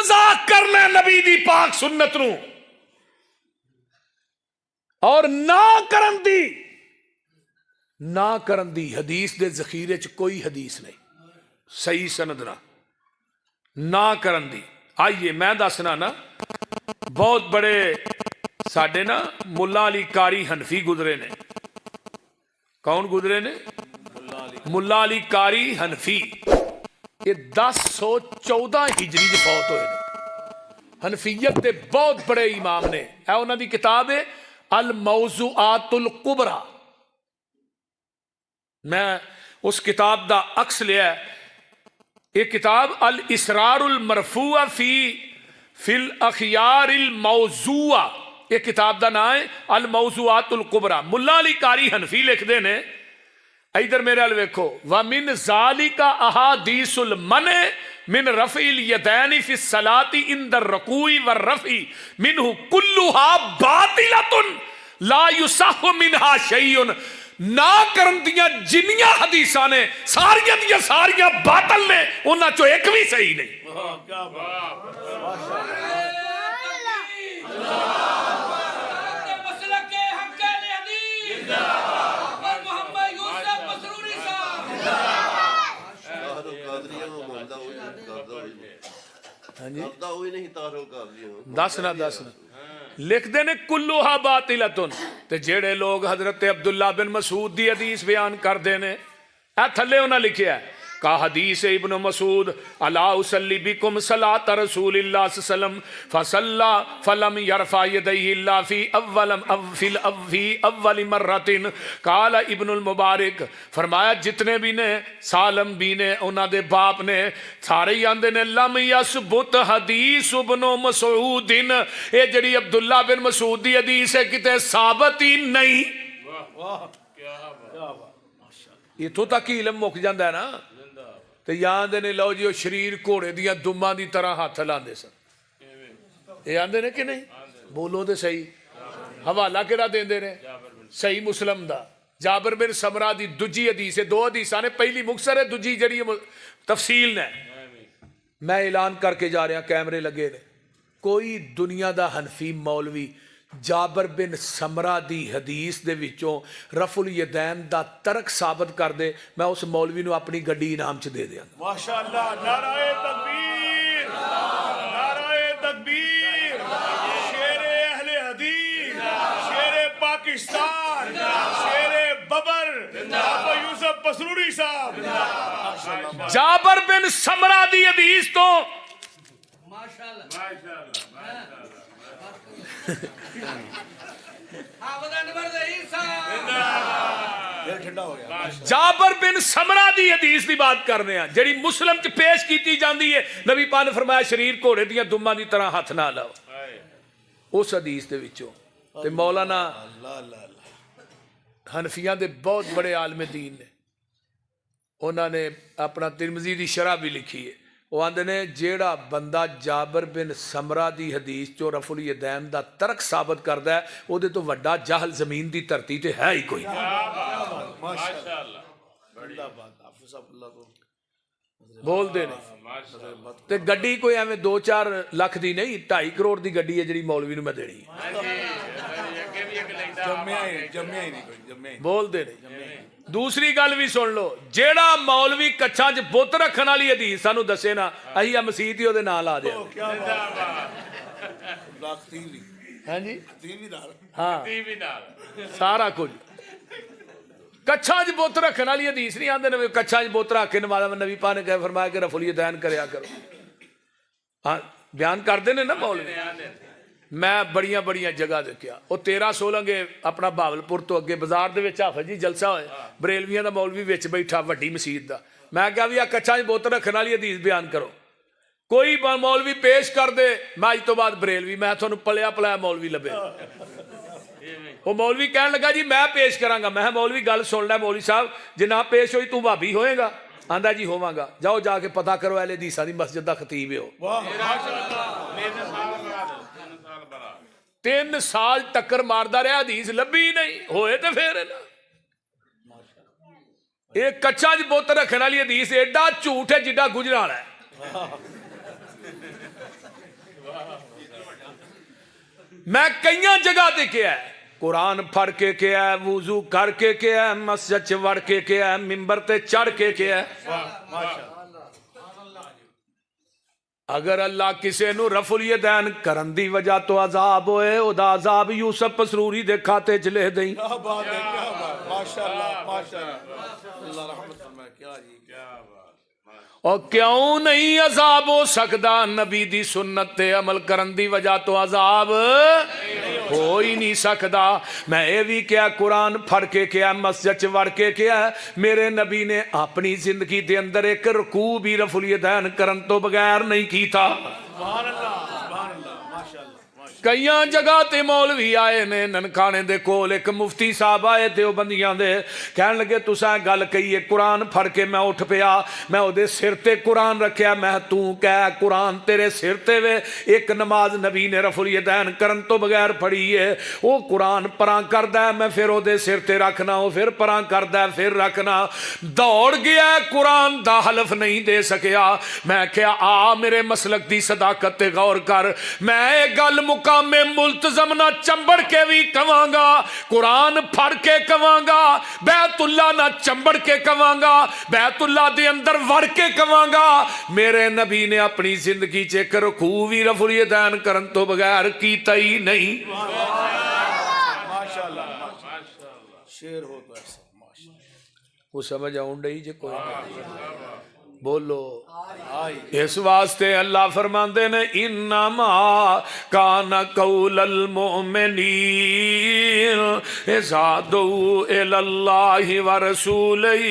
مذاق کرنا نبی دی پاک سنت نو اور نہ کرن دی حدیث دے ذخیرے چ کوئی حدیث نہیں صحیح سند نہ کرن دی. آئیے میں دسنا نا بہت بڑے ساڈے نا ملا علی قاری حنفی گزرے نے. کون گزرے نے؟ ملا علی قاری حنفی. یہ 1014 ہجری جو فوت ہوئے نے. حنفیت دے بہت بڑے امام نے. اے انہاں دی کتاب ہے الموضوعات الکبریٰ. میں اس کتاب دا عکس لیا ہے. یہ کتاب الاسرار المرفوع فی الاخیار الموضوع. یہ کتاب دا نام ہے الموضوعات الکبریٰ. ملا علی قاری حنفی لکھ دے نے ادھر میرے ال ویکھو وَمِن ذَلِكَ أَحَادِيثُ الْمَنْعِ مِنْ رَفْعِ الْيَدَيْنِ فِي الصَّلَاةِ عِنْدَ الرُّكُوعِ وَالرَّفْعِ مِنْهُ كُلُّهَا بَاطِلَةٌ لَا يُصَحُّ مِنْهَا شَيْءٌ. نہ کرن دیاں جنیاں حدیثاں نے ساریاں دیاں ساریاں باطل نے, انہاں چو ایک بھی صحیح نہیں. کیا بات. دسنا لکھ دے نے کلوہا باطلتن. تے جیڑے لوگ حضرت عبداللہ بن مسعود دی حدیث بیان کر دے نے اے تھلے انہاں لکھیا ہے کا حدیث ابن مسعود الا اصلی بکم صلاۃ رسول اللہ صلی اللہ علیہ وسلم فصلى فلم يرفع يديه الا في اول مرۃ. قال ابن المبارک فرمایا جتنے بھی نے سالم بھی نے انہاں دے باپ نے سارے ہی آندے نے لم یثبت حدیث ابن مسعود. اے جڑی عبداللہ بن مسعود دی حدیث ہے کتے ثابت ہی نہیں. واہ کیا بات. اتھوں تک علم مک جاندا ہے نا. تو یاد نے لو جی وہ شریر گھوڑے دیاں دماں دی طرح ہاتھ لاندے سن. یہ آندے نے کہ نہیں؟ بولو دے صحیح. حوالہ کیڑا دیندے نے؟ صحیح مسلم دا جابر بن سمرہ دی دجی حدیث ہے. دو حدیثاں نے پہلی مختصر ہے دجی جڑی تفصیل نے. میں اعلان کر کے جا رہا کیمرے لگے نے کوئی دنیا دا حنفی مولوی جابر بن سمرہ دی حدیث دے وچوں رفع الیدین دا ترک ثابت کر دے میں اس مولوی نو اپنی گڈی انعام چ دے دیاں. ماشاءاللہ. نعرہ تکبیر نعرہ تکبیر. شیر اہل حدیث شیر پاکستان شیر ببر ابو یوسف پسروری صاحب جابر بن سمرہ دی حدیث تو جابر بن سمرہ دی حدیث دی بات کرنے ہیں جڑی مسلم چ پیش کیتی جاندی ہے. نبی پاک نے فرمایا شریر گھوڑے دیاں دماں دی طرح ہاتھ نہ لاؤ. اس حدیث دے وچوں تے مولانا حنفیاں دے بہت بڑے عالم دین نے انہاں نے اپنا ترمذی دی شرح بھی لکھی ہے. وہ آندے نے جیڑا بندہ جابر بن سمرہ دی حدیث چو رفع الیدین دا ترک ثابت کردا ہے او دے تو وڈا جہل زمین دی دھرتی تے ہے ہی کوئی. بول دے نے تے گڈی کوئی ایویں 2-4 لاکھ دی نہیں 2.5 کروڑ دی گڈی ہے جڑی مولوی نو میں دینی بول دے نے. دوسری گل بھی سن لو جیڑا مولوی کچھاں چ بت رکھن والی حدیث سانو دسے نا اسی آ مسیت ہی او دے نال آ دے. ہاں جی ہاں سارا کچھ کچھاں چ بت رکھن والی حدیث نہیں آندے نے کچھاں چ بت رکھ کے نبی پاک نے فرمایا کہ رفع الیدین کریا کرو. ہاں بیان کردے نے نا مولوی. میں بڑیاں بڑیاں جگہ دیکھیا وہ 13-16 گے اپنا بھاولپور تو اگے بازار دے وچ حافظ جی جلسہ ہوئے بریلویاں دا مولوی وچ بیٹھا وڈی مسجد دا. میں کہا بھی آ کچھاں چ بت رکھن والی حدیث بیان کرو. کوئی مولوی پیش کر دے میں اج تو بعد بریلوی میں تھانوں پلیا پلایا مولوی لبے. وہ مولوی کہنے لگا جی میں پیش کراں گا. میں مولوی گل سن لے مولوی صاحب جے نہ پیش ہوئی تو بھابی ہوئے گا. آندا جی ہوواں گا. جاؤ جا کے پتہ کرو اہل حدیثاں دی مسجد دا خطیب ہو. 3 سال ٹکر ماردا رہا حدیث لبھی نہیں ہوئے تے پھر ایک کچھا چ بت رکھنے والی حدیث ایڈا جھوٹ ہے جڈا گجرا والا ہے. میں کئی جگہ تے کیا ہے، قرآن پڑھ کے کیا ہے، وضو کر کے کیا ہے، مسجد چ وڑ کے کیا ہے، ممبر تے چڑھ کے کیا ہے۔ اگر اللہ کسے نو رفع الیدین کرن دی وجہ تو عذاب ہوئے، او دا عذاب یوسف پسروری دے کھاتے چ لے دیں۔ کیا بات ہے، کیا بات، ماشاءاللہ ماشاءاللہ، اللہ رحمت فرمائے، کیا جی کیا بات۔ اور کیوں نہیں عذاب ہو سکدا؟ نبی دی سنت تے عمل کرن دی وجہ تو عذاب ہو ہی نہیں سکدا۔ میں اے بھی کیا قرآن پڑھ کے کیا، مسجد چ وڑ کے کیا، میرے نبی نے اپنی زندگی دے اندر ایک رکوع بھی رفع الیدین کرن تو بغیر نہیں کیتا۔ سبحان اللہ سبحان اللہ، ماشاءاللہ۔ کئی جگہ تے مولوی آئے نے، ننکانے دے کول ایک مفتی صاحب آئے دیوبندیاں دے، کہن لگے تساں گل کہیے قرآن پڑھ کے میں اٹھ پیا، میں او دے سر تے قرآن رکھیا، میں توں کہہ قرآن تیرے سر تے وے، ایک نماز نبی نے رفع الیدین کرن تو بغیر پڑھی ہے، وہ قرآن پراں کردا ہے، میں پھر او دے سر تے رکھنا، وہ پھر پراں کردا ہے، پھر رکھنا، دوڑ گیا قرآن دا حلف نہیں دے سکیا۔ میں کہا آ میرے مسلک دی صداقت تے غور کر، میں اے گل مقام میں ملتزم نہ چمبڑ کے بھی کہاں گا، قرآن پڑھ کے کہاں گا، بیت اللہ نہ چمبڑ کے کہاں گا، بیت اللہ دے اندر وڑ کے کہاں گا۔ میرے نبی نے اپنی زندگی چ ایک رکوع بھی رفع الیدین کرن تو بغیر کیتا ہی نہیں۔ ماشاءاللہ ماشاءاللہ، شیر ہو تو ایسا، ماشاءاللہ۔ وہ سمجھ آؤں ڈئی جے کوئی بولو۔ اس واسطے اللہ فرماندے نے انما کان قول المؤمنین اذا دعوا الی اللہ ورسولہ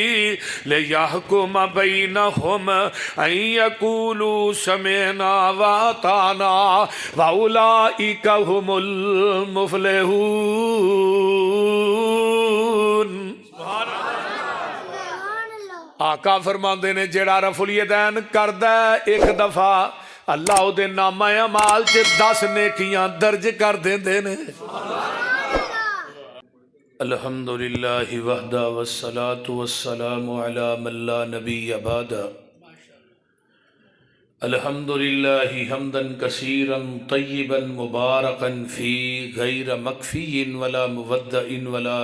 لیحکم بینہم ان یقولوا سمعنا واطعنا واولئک هم المفلحون۔ آقا فرماندے نے جیڑا رفع الیدین کردا ہے ایک دفعہ، اللہ او دے نامہ اعمال چ 10 نیکیاں درج کر دیندے نے۔ الحمدللہ وحدہ والصلاة والسلام علی من لا نبی بعد۔ الحمدللہ حمدا کثیرا طیبا مبارکا فی غیر مکفی ولا مودع ولا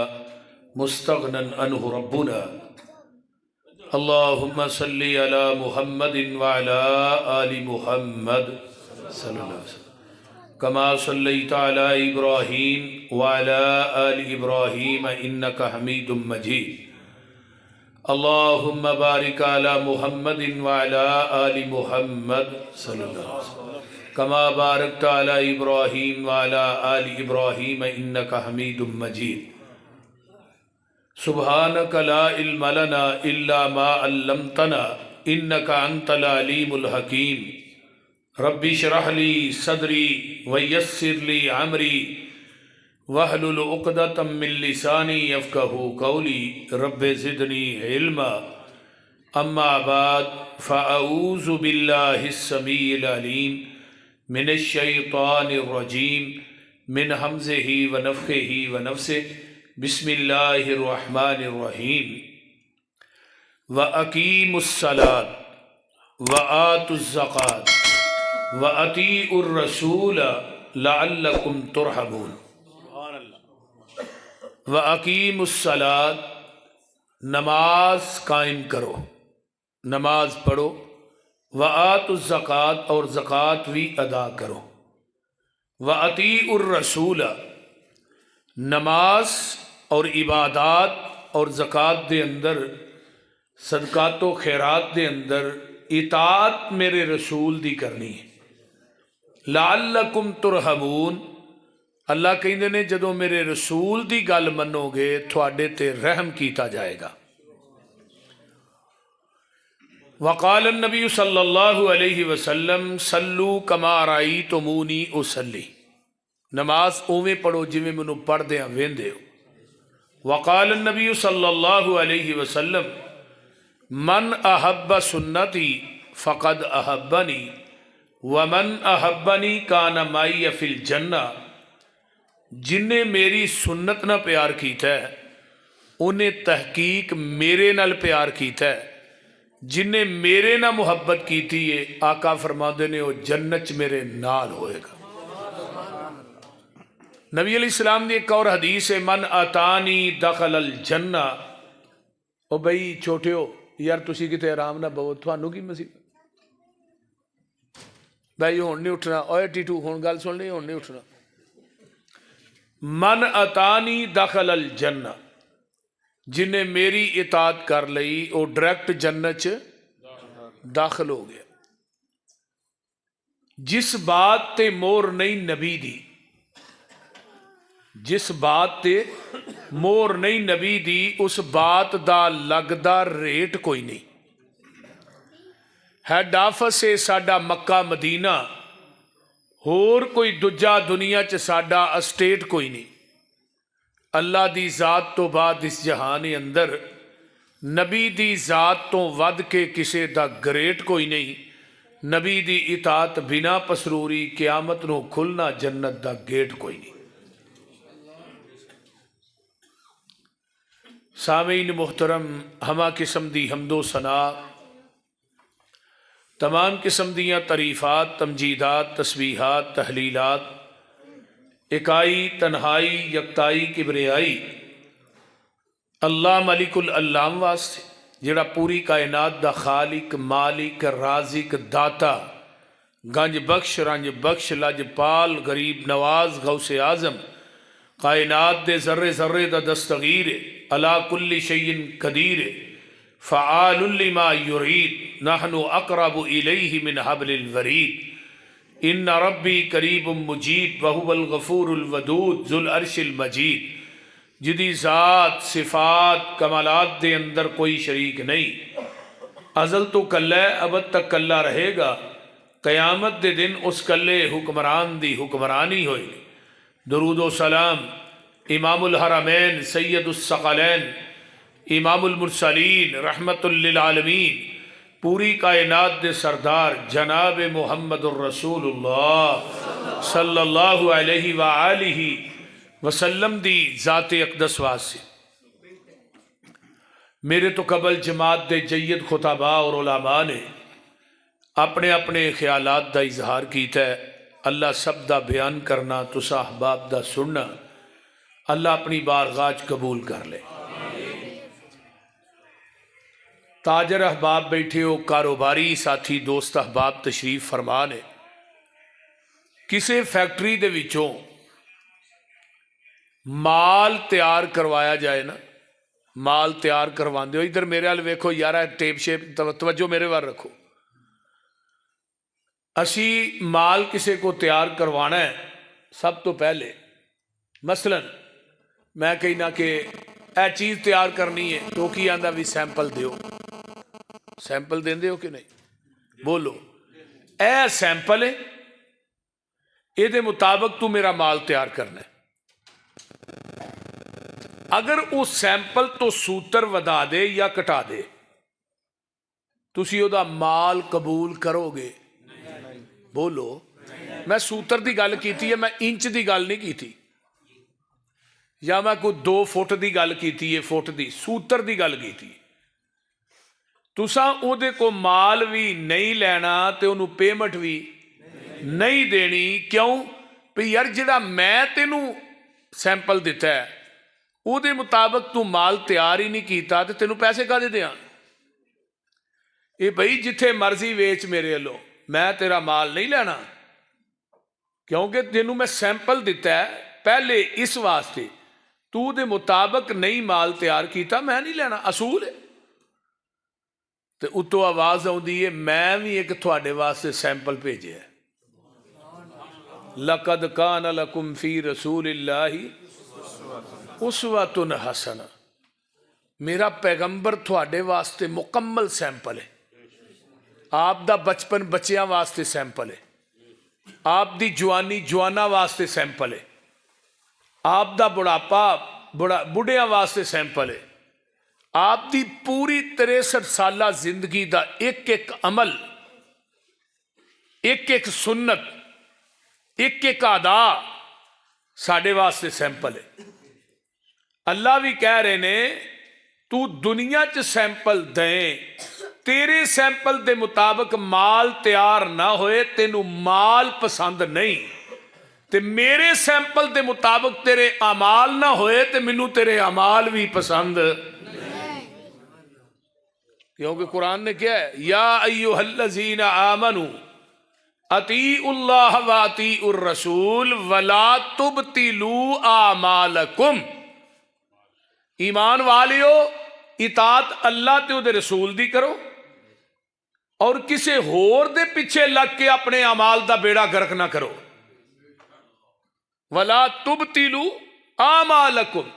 مستغنى عنہ ربنا۔ اللہم صلی علی محمد وعلی آل محمد صلی اللہ علیہ وسلم کما صلیت علی ابراہیم وعلی آل ابراہیم انک حمید مجید۔ اللہم بارک علی محمد وعلی آل محمد صلی اللہ علیہ وسلم کما بارکت علی ابراہیم وعلی آل ابراہیم انک حمید مجید۔ سبحانک لا علم لنا الا ما علمتنا انک انت العلیم الحکیم۔ رب اشرح لی صدری ویسر لی عمری واحلل عقدۃ من لسانی یفقہوا قولی رب زدنی علما۔ اما بعد فاعوذ باللہ السمیع العلیم من الشیطان الرجیم من حمزہ ونفخہ ونفثہ۔ بسم اللہ الرحمن الرحیم۔ وَأَقِیمُوا الصَّلَاةَ وَآتُوا الزَّکَاةَ وَأَطِیعُوا الرَّسُولَ لَعَلَّکُمْ تُرْحَمُونَ۔ وَأَقِیمُوا الصَّلَاةَ، نماز قائم کرو، نماز پڑھو، وَآتُوا الزَّکَاةَ، اور زکوٰۃ بھی ادا کرو، وَأَطِیعُوا الرَّسُولَ، نماز اور عبادات اور زکوٰۃ دے اندر، صدقات و خیرات دے اندر اطاعت میرے رسول دی کرنی ہے۔ لعلکم ترحمون، اللہ کہندے نے جدوں میرے رسول دی گل منو گے تھوڑے تے رحم کیتا جائے گا۔ وقال النبی صلی اللہ علیہ وسلم صلو کما رأیتمونی اصلی، نماز اوویں پڑھو جویں مینوں پڑھدیاں ویندے ہو۔ وقال النبی صلی اللہ علیہ وسلم من احب سنتی فقد احبنی ومن احبنی کان معی فی الجنہ، جن نے میری سنت نہ پیار کیتا ہے انہیں تحقیق میرے نال پیار کیتا ہے، جن نے میرے نہ محبت کیتی ہے آقا فرماندے نے وہ جنت میرے نال ہوئے گا۔ نبی علیہ السلام دی ایک اور حدیث ہے من اتانی دخل الجنہ. او بھائی چھوٹیو یار تسی کتے آرام نہ بہو تھانوں کی مصیبت بھائی ہون نہیں اٹھنا اوے ٹیٹو ہون گل سن لیں ہون نہیں اٹھنا. من اتانی دخل الجنہ جنہیں میری اطاعت کر لئی وہ ڈائریکٹ جنت چ داخل ہو گیا. جس بات تے مور نہیں نبی دی جس بات تے مور نہیں نبی دی اس بات دا لگدا ریٹ کوئی نہیں. ہیڈ آفس ہے ساڈا مکہ مدینہ ہور کوئی دجا دنیا چ ساڈا اسٹیٹ کوئی نہیں. اللہ دی ذات تو بعد اس جہان اندر نبی دی ذات تو ود کے کسے دا گریٹ کوئی نہیں. نبی دی اطاعت بنا پسروری قیامت نو کھلنا جنت دا گیٹ کوئی نہیں. سامعین محترم ہما قسم دی حمد و ثنا تمام قسم دیاں تعریفات تمجیدات تسبیحات تحلیلات اکائی تنہائی یکتائی کبریائی اللہ ملک العلام واسطے جڑا پوری کائنات دا خالق مالک رازق داتا گنج بخش رنج بخش لج پال غریب نواز غوث اعظم کائنات دے ذرے ذرے دا دستگیر علا کل شیء قدیر فعال لما یرید نحن اقرب الیہ من حبل الورید ان ربی قریب مجید وہو الغفور الودود ذو العرش المجید. جدی ذات صفات کمالات دے اندر کوئی شریک نہیں. ازل تو کلہ ابد تک کلہ رہے گا. قیامت دے دن اس کلے حکمران دی حکمرانی ہوئی. درود و سلام امام الحرمین سید الثقلین امام المرسلین رحمت للعالمین پوری کائنات دے سردار جناب محمد الرسول اللہ صلی اللہ علیہ وآلہ وسلم دی ذات اقدس واسطے. میرے تو قبل جماعت دے جید خطباء اور علماء نے اپنے اپنے خیالات دا اظہار کیتا ہے. اللہ سب دا بیان کرنا تسا احباب دا سننا اللہ اپنی بارگاہ قبول کر لے. تاجر احباب بیٹھے ہو کاروباری ساتھی دوست احباب تشریف فرما نے کسے فیکٹری دے وچوں مال تیار کروایا جائے نا مال تیار کرواندے ہو ادھر میرے حال ویکھو یارا ٹیپ شیپ توجہ میرے وار رکھو. اسی مال کسے کو تیار کروانا ہے سب تو پہلے مثلا میں کہنا کہ اے چیز تیار کرنی ہے تو کی آندا بھی سیمپل دیو. سیمپل دیں دے ہو کہ نہیں بولو اے سیمپل ہے اے دے مطابق تو میرا مال تیار کرنا ہے. اگر اس سیمپل تو سوتر ودا دے یا کٹا دے تسی او دا مال قبول کرو گے بولو. میں سوتر دی گل کیتی ہے میں انچ دی گل نہیں کیتی یا میں کوئی 2 فٹ دی گل کیتی ہے فٹ دی سوتر دی گل کیتی. تساں او دے کو مال بھی نہیں لینا تے انہوں پیمنٹ بھی نہیں دینی. کیوں پہ یار جڑا میں تینوں سیمپل دیتا ہے او دے مطابق تو مال تیار ہی نہیں کیتا تے تینوں پیسے کا دے دیاں. اے بھائی جتھے مرضی ویچ میرے لو میں تیرا مال نہیں لینا کیونکہ تینوں میں سیمپل دیتا ہے پہلے اس واسطے تو دے مطابق نہیں مال تیار کیتا میں نہیں لینا اصول ہے. تے اتو آواز آؤندی ہے میں بھی ایک تھوڑے واسطے سیمپل بھیجے ہے. لَقَدْ كَانَ لَكُمْ فِي رَسُولِ اللَّهِ أُسْوَةٌ حَسَنَةٌ. میرا پیغمبر تھوڑے واسطے مکمل سیمپل ہے. آپ دا بچپن بچیاں واسطے سیمپل ہے. آپ دی جوانی جوانا واسطے سیمپل ہے. آپ دا بڑھاپا بڑھیاں واسطے سیمپل ہے. آپ دی پوری 63 سالہ زندگی دا ایک ایک عمل ایک ایک سنت ایک ایک ادا ساڑھے واسطے سیمپل ہے. اللہ بھی کہہ رہے نے تو دنیا چ سیمپل دیں تیرے سیمپل دے مطابق مال تیار نہ ہوئے تینوں مال پسند نہیں تے میرے سیمپل دے مطابق تیرے اعمال نہ ہوئے تے مینوں تیرے اعمال بھی پسند، کیونکہ قرآن نے کیا ہے، یا ایھا الذین آمنوا اطیعوا اللہ واطیعوا الرسول ولا تبطلوا اعمالکم، ایمان والیو اطاعت اللہ تے دے رسول دی کرو اور کسے ہور دے پیچھے لگ کے اپنے اعمال دا بیڑا گرک نہ کرو، ولا تبطلوا اعمالکم۔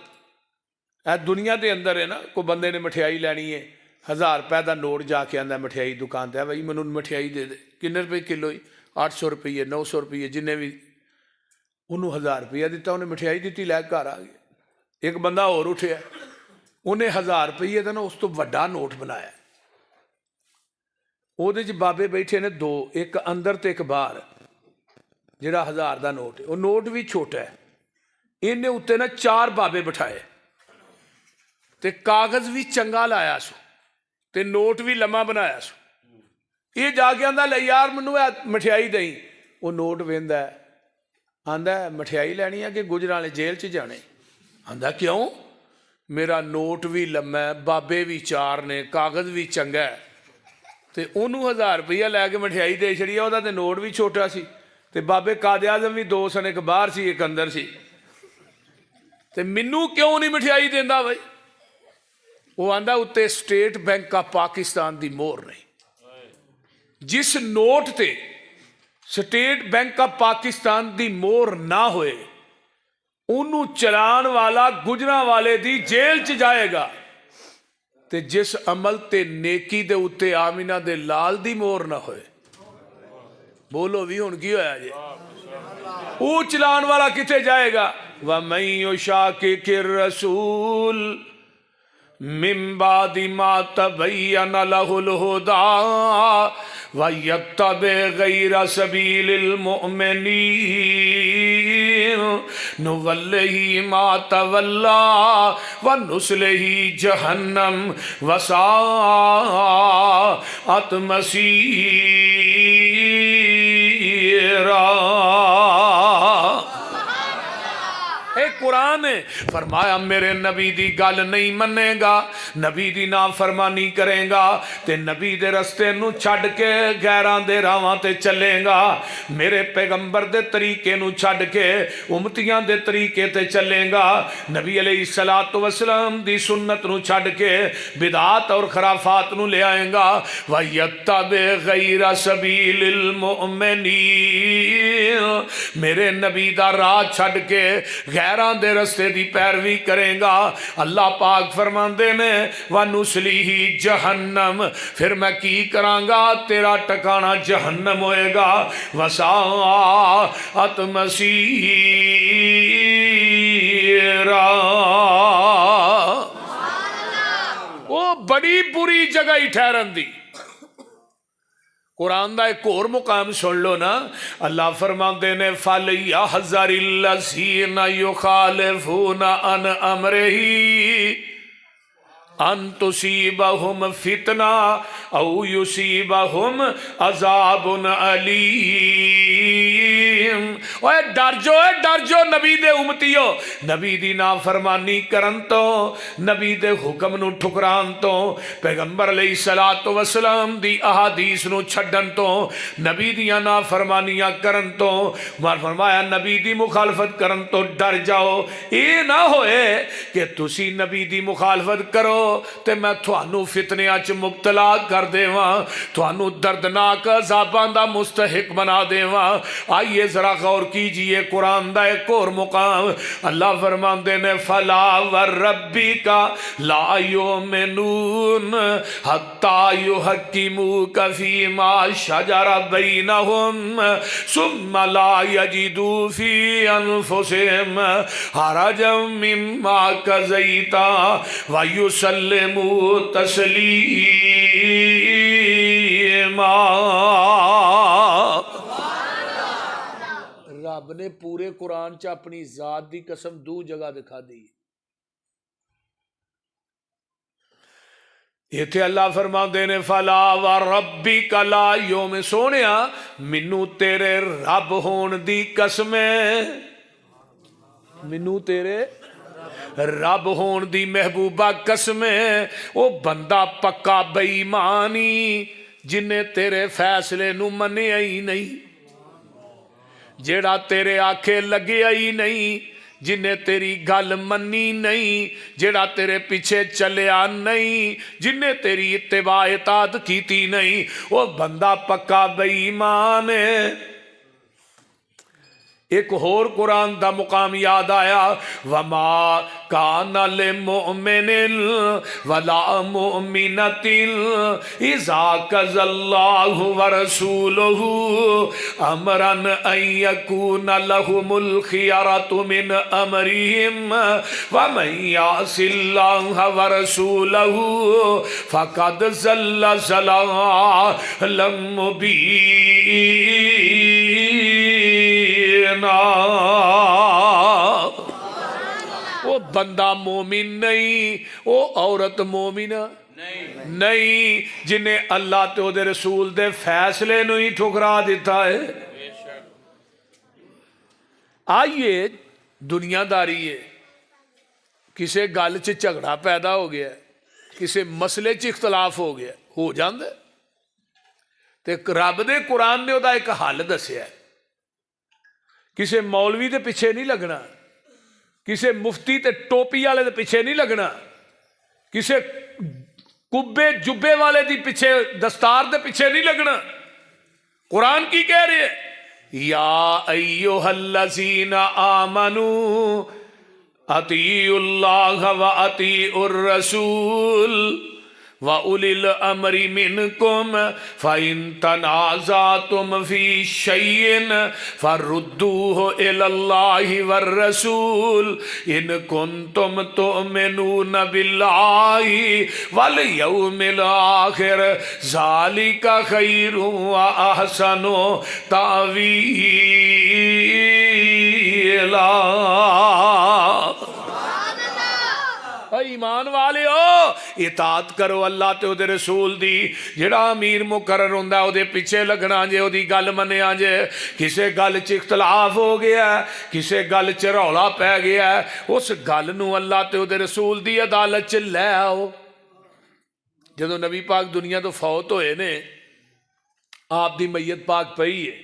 اے دنیا دے اندر ہے نا، کوئی بندے نے مٹھیائی لینی ہے، 1000 روپے دا نوٹ جا کے آندا مٹھیائی دکان تے، بھائی مینوں مٹھیائی دے دے، کنے روپے کلو؟ 800 روپیے 900 روپیے جننے بھی، انہوں 1000 روپیہ دیتا، انہیں مٹھیائی دیتی، لے کے گھر آ گیا۔ ایک بندہ اور اٹھیا، انہیں 1000 روپیے دا نا اس تو وڈا نوٹ بنایا، وہ بابے بیٹھے نے 2، ایک اندر تے ایک باہر، جڑا 1000 دا نوٹ ہے، وہ نوٹ بھی چھوٹا ہے، انہیں اتنے نا 4 بابے بٹھائے تے کاغذ بھی چنگا لایا سو تے نوٹ بھی لمحہ بنایا سو، یہ جا کے آندا لے یار منوں مٹھیائی دیں، وہ نوٹ ویندا ہے، آندا ہے مٹھیائی لینی ہے کہ گجرالے جیل چ جانے؟ آندا کیوں؟ میرا نوٹ بھی لمحہ ہے، بابے بھی 4 نے، کاغذ بھی چنگا ہے، تے انہوں 1000 روپیہ لے کے مٹھیائی دے چھڑی، وہ تے نوٹ بھی چھوٹا سی، تے بابے قائد اعظم بھی 2 سن، ایک باہر سی ایک اندر سی، تے منوں کیوں نہیں مٹھیائی دیندا بھائی؟ وہ آندا اتنے اسٹیٹ بینک آف پاکستان دی مہر نہیں، جس نوٹ تے اسٹیٹ بینک آف پاکستان دی مہر نہ ہوئے انہوں چلان والا گجرالوالے دی جیل چ جائے گا، تے جس عمل تے نیکی دے اتے آمینہ دے لال دی مہر نہ ہوئے، بولو بھی ہن کی ہویا جی، وہ چلان والا کتے جائے گا؟ وَمَن يُشَاقِقِ الرَّسُولَ مِن بَعْدِ مَا تَبَيَّنَ لَهُ الْهُدَىٰ وَيَتَّبِعْ غَيْرَ سَبِيلِ الْمُؤْمِنِينَ نُوَلِّهِ مَا تَوَلَّىٰ وَنُصْلِهِ جَهَنَّمَ وَسَاءَتْ مَصِيرًا۔ قرآن ہے، فرمایا میرے نبی دی گل نہیں منے گا، نبی دی نافرمانی کرے گا تے نبی دے رستے نو چھڑ کے غیراں دے راواں تے چلے گا، میرے پیغمبر دے طریقے نو چھڑ کے امتیاں دے طریقے تے چلے گا، نبی علیہ السلام دی سنت نو چھڑ کے بدعات اور خرافات نو لے آئیں گا، وَيَتَّبِعْ غَيْرَ سَبِيلِ الْمُؤْمِنِينَ، میرے نبی دا راہ چھڑ کے غیراں دے رستے دی پیروی کریں گا، اللہ پاک فرماندے نے وَنُسْلِهِ جہنم، پھر میں کی کراں گا، تیرا ٹکانہ جہنم ہوئے گا، وَسَاءَتْ مَصِيرًا، وہ بڑی بری جگہ ہی ٹھہرن دی۔ قرآن دا ایک اور مقام سن لو نا، اللہ فرماندے نے فَلْيَحْذَرِ الَّذِينَ يُخَالِفُونَ عَنْ أَمْرِهِ ان تصیبہم فتنہ او یصیبہم عذاب علیم۔ اوے ڈر جو نبی دے امتیو، نبی دی نافرمانی کرن تو، نبی دے حکم نو ٹھکران تو، پیغمبر علیہ السلام دی احادیث نو چھڈن تو، نبی دیاں نافرمانیاں کرن تو، فرمایا نبی دی مخالفت کرن تو ڈر جاؤ، یہ نہ ہوئے کہ تسی نبی دی مخالفت کرو تے میں تھوانو فتنیاں چ مبتلا کر دیواں، تھوانو دردناک عذاباں دا مستحق بنا دیواں۔ آئیے ذرا غور کیجئے قرآن دا ایک اور مقام، اللہ فرماندے نے فَلَا وَرَبِّكَ لَا يُؤْمِنُونَ حَتَّى يُحَكِّمُوكَ فِيمَا شَجَرَ بَيْنَهُمْ ثُمَّ لَا يَجِدُوا فِي أَنفُسِهِمْ حَرَجًا مِّمَّا قَضَيْتَ وَيُسَلِّمُوا تَسْلِيمًا۔ رب نے پورے قرآن چ اپنی ذات دی قسم 2 جگہ دکھا دی، اتنے اللہ فرماندے نے فلا وربک لا یوم سونیا مینوں تیرے رب ہون دی قسم ہے، مینوں تیرے رب ہون دی محبوبہ قسم ہے، وہ بندہ پکا بے ایمانی جنہیں تیرے فیصلے نو منیا ہی نہیں، جیڑا تیرے آکھے لگیا ہی نہیں، جنہیں تیری گل منی نہیں، جیڑا تیرے پیچھے چلیا نہیں، جنہیں تیری اتباع اطاعت کیتی نہیں، وہ بندہ پکا بے ایمان ہے۔ ایک اور قرآن دا مقام یاد آیا، وما کان للمؤمن ولا مؤمنۃ اذا قضى الله ورسوله امرا ان يكون لهم الخيرة من امرهم ومن يعص الله ورسوله فقد ضل ضلالا مبینا۔ وہ بندہ مومن نہیں، وہ عورت مومنہ نہیں جنہیں اللہ تے او دے رسول دے فیصلے نو ہی ٹھکرا دیتا ہے۔ آئیے دنیا داری ہے، کسے گل چ جھگڑا پیدا ہو گیا، کسے مسئلے چ اختلاف ہو گیا، ہو جاندے تے رب دے قرآن نے او دا ایک حل دسیا ہے۔ کسے مولوی دے پیچھے نہیں لگنا، کسے مفتی تے ٹوپی والے دے پیچھے نہیں لگنا، کسے کبے جبے والے دی پیچھے دستار دے پیچھے نہیں لگنا۔ قرآن کی کہہ رہے ہیں، یا ایھا الذین آمنوا اطیعوا اللہ و اطیعوا الرسول وَأُولِي الْأَمْرِ مِنْكُمْ فَإِنْ تَنَازَعْتُمْ فِي شَيْءٍ فَرُدُّوهُ إِلَى اللَّهِ وَالرَّسُولِ إِنْ كُنْتُمْ تُؤْمِنُونَ بِاللَّهِ وَالْيَوْمِ الْآخِرِ ذَلِكَ خَيْرٌ وَأَحْسَنُ تَأْوِيلًا۔ ایمان والے ہو، اطاعت کرو اللہ تے او دے رسول دی۔ جڑا امیر مقرر ہوندا او دے پیچھے لگنا جے، او دی گل منیا جے۔ کسے گل چ اختلاف ہو گیا ہے، کسے گل چ رولا پی گیا ہے، اس گل نو اللہ تے او دے رسول دی عدالت چ لے آؤ۔ جدو نبی پاک دنیا تو فوت ہوئے نے، آپ دی میت پاک پئی ہے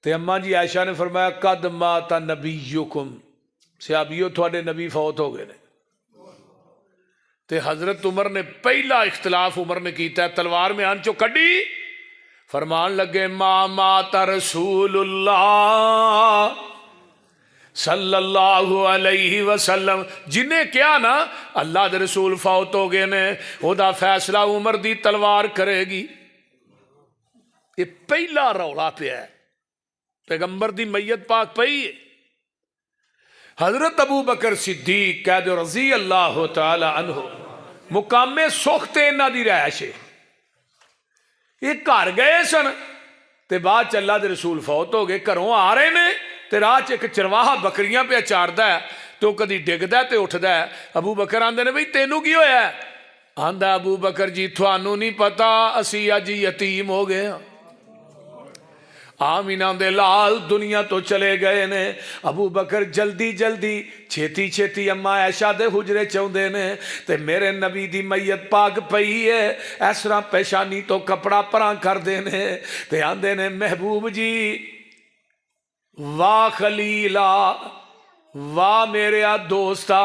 تے اماں جی عائشہ نے فرمایا قد مات نبیکم، صحابیو تھوڑے نبی فوت ہو گئے نے۔ تے حضرت عمر نے پہلا اختلاف عمر نے کیتا ہے، تلوار میں آن چو کڈی، فرمان لگے ما مات رسول اللہ صلی اللہ علیہ وسلم، جنہیں کیا نا اللہ دے رسول فوت ہو گئے نے، او دا فیصلہ عمر دی تلوار کرے گی۔ یہ پہلا رولا پیا ہے، پیغمبر دی میت پاک پئی ہے۔ حضرت ابو بکر صدیق قید رضی اللہ تعالی عنہ مقام سخت انہاں دی رہائش ہے۔ یہ گھر گئے سن تے بعد چ اللہ دے رسول فوت ہو گئے، گھروں آ رہے نے تے راہ چ ایک چرواہا بکریاں پہ چاردا ہے تو کدی ڈگدا تے اٹھدا ہے۔ ابو بکر آندے نے بھئی تینوں کی ہویا ہے؟ آندا ابو بکر جی تھانوں نہیں پتا، اسی اج یتیم ہو گئے ہاں۔ آمینہ دے لال دنیا تو چلے گئے نے۔ ابو بکر جلدی جلدی چھیتی چھیتی اماں عائشہ دے حجرے چوندے نے تے میرے نبی دی میت پاک پئی ہے، اس طرح پیشانی تو کپڑا پراں کر دینے تے آندے نے محبوب جی واہ خلیلا، واہ میرے دوستا،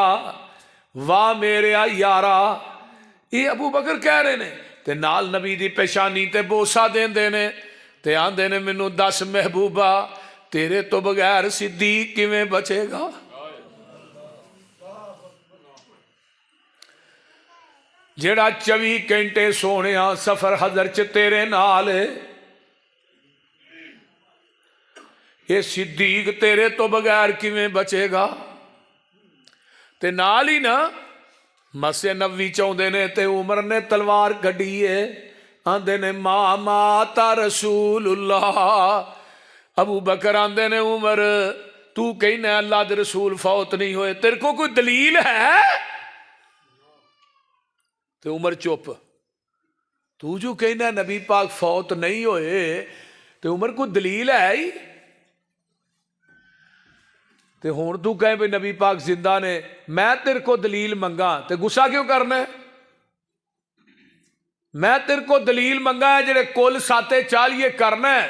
واہ میرے یارا، یہ ابو بکر کہہ رہے نے تے نال نبی دی پیشانی تے بوسا دین دینے تے آندے نے مینوں دس محبوبہ تیرے تو بغیر صدیق کیویں بچے گا؟ جیڑا 24 گھنٹے سونے سفر حضر چ تیرے نال ہے، یہ صدیق تیرے تو بغیر کیویں بچے گا؟ تے نال ہی نا مسجد نبوی چاہندے نے تے عمر نے تلوار کڈی ہے، آندے نے ما مات رسول اللہ۔ ابو بکر آندے نے عمر تو کہنا اللہ دے رسول فوت نہیں ہوئے، تیرے کو کوئی دلیل ہے؟ تے عمر چپ. تو جو کہنا نبی پاک فوت نہیں ہوئے تے عمر کو دلیل ہے ہی. تے ہون تو کہیں بھئی نبی پاک زندہ نے, میں تیرے کو دلیل منگا تے غصہ کیوں کرنا ہے؟ میں تیرے کو دلیل منگا ہے جڑے کل ساتے چال یہ کرنا ہے,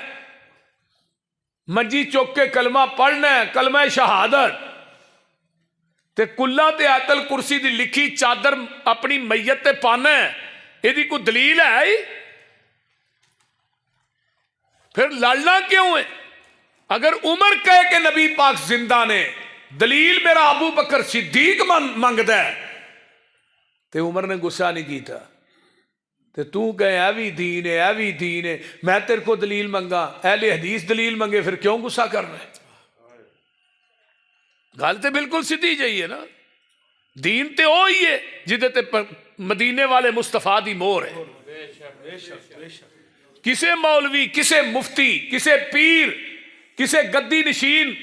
منجی چوک کے کلمہ پڑھنا ہے, کلمہ شہادت تے کلا تے آیت الکرسی دی لکھی چادر اپنی میت تے پانا ہے, یہ دی کوئی دلیل ہے ہی؟ پھر لڑنا کیوں ہے؟ اگر عمر کہے کہ نبی پاک زندہ نے, دلیل میرا ابو بکر صدیق منگدا ہے, تے عمر نے غصہ نہیں کیتا. تے تو کہے اے بھی دین ہے, اے بھی دین ہے, میں تیرے کو دلیل منگا, اہل حدیث دلیل منگے, پھر کیوں غصہ کرنا ہے؟ گل تے بالکل سیدھی جائی ہے نا. دین تے وہی ہے جدے تے مدینے والے مصطفیٰ دی مور ہے. کسے مولوی, کسے مفتی, کسے پیر, کسے گدی نشین,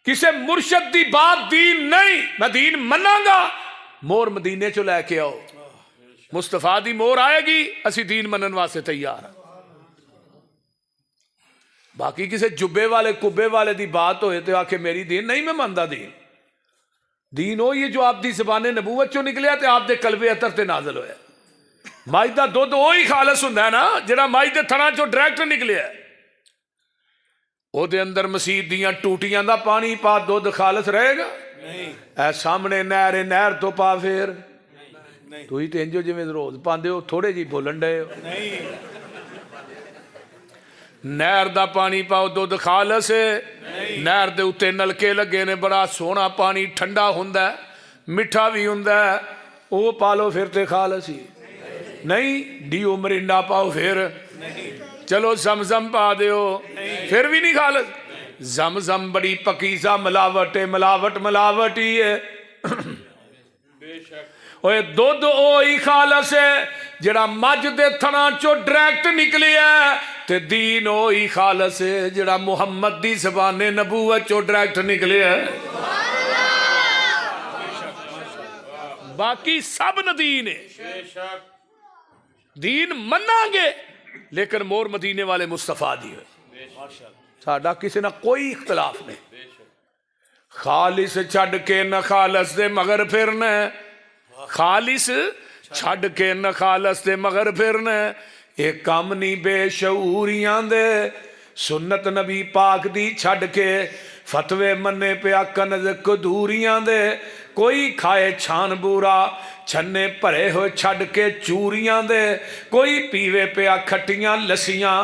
کسے مرشد دی بات دین نہیں, میں دین مناں گا, مور مدینے چو لے کے آؤ. مصطفیٰ دی مور آئے گی, اسی دین منن واسطے تیار ہیں. باقی کسے جبے والے کبے والے دی بات ہوئے تو آکھے میری دین نہیں, میں ماندا دین. دین ہو یہ جو آپ دی زبان نبوت چو نکلیا تے آپ دے قلب اطہر تے نازل ہویا. مائی دا دودھ وہی خالص ہوندا ہے نا جڑا مائی دے تھنا چو ڈائریکٹ نکلیا ہے. او دے اندر مسیح دیاں ٹوٹیاں دا پانی پا دودھ خالص رہے گا نہیں. اے سامنے نہر ہے, نہر تو پا پھر تو ہی تے انجو جویں روز پاندے ہو, تھوڑے جی بولن ڈے ہو. نہر دا پانی پاؤ دودھ خالص ہے. نہر دے اتے نلکے لگے نے, بڑا سونا پانی, ٹھنڈا ہوندا ہے, میٹھا بھی ہوندا ہے, او پالو پھر تے خالص ہی نہیں. ڈیو مرنڈا پاؤ پھر, چلو زمزم پا دیو پھر بھی نہیں خالص. زمزم بڑی پکیزہ ملاوٹ ہے, ملاوٹ ہی ہے. اوے دودھ اوہی خالص ہے جڑا مجھ دے تھنا چو ڈائریکٹ نکلی ہے, تے دین اوہی خالص ہے جڑا محمد دی زبان نبوت چو ڈائریکٹ نکلی ہے. باقی سب نہ دین ہے, دین مننا گے لیکن مور مدینے والے مصطفیٰ دی ہے. ساڈا کسی نہ کوئی اختلاف نہیں. خالص چھڑ کے نہ خالص دے مگر پھرنا, خالص چھڑ کے نہ خالص دے مگر پھرنا. ایک کام نہیں بے شعوریاں دے, سنت نبی پاک دی چھڑ کے فتوے منے پہ کنز کدوریاں دے. کوئی کھائے چھان بورا چھنے پرے ہوئے چھڑ کے چوریاں دے, کوئی پیوے پہ کھٹیاں لسیاں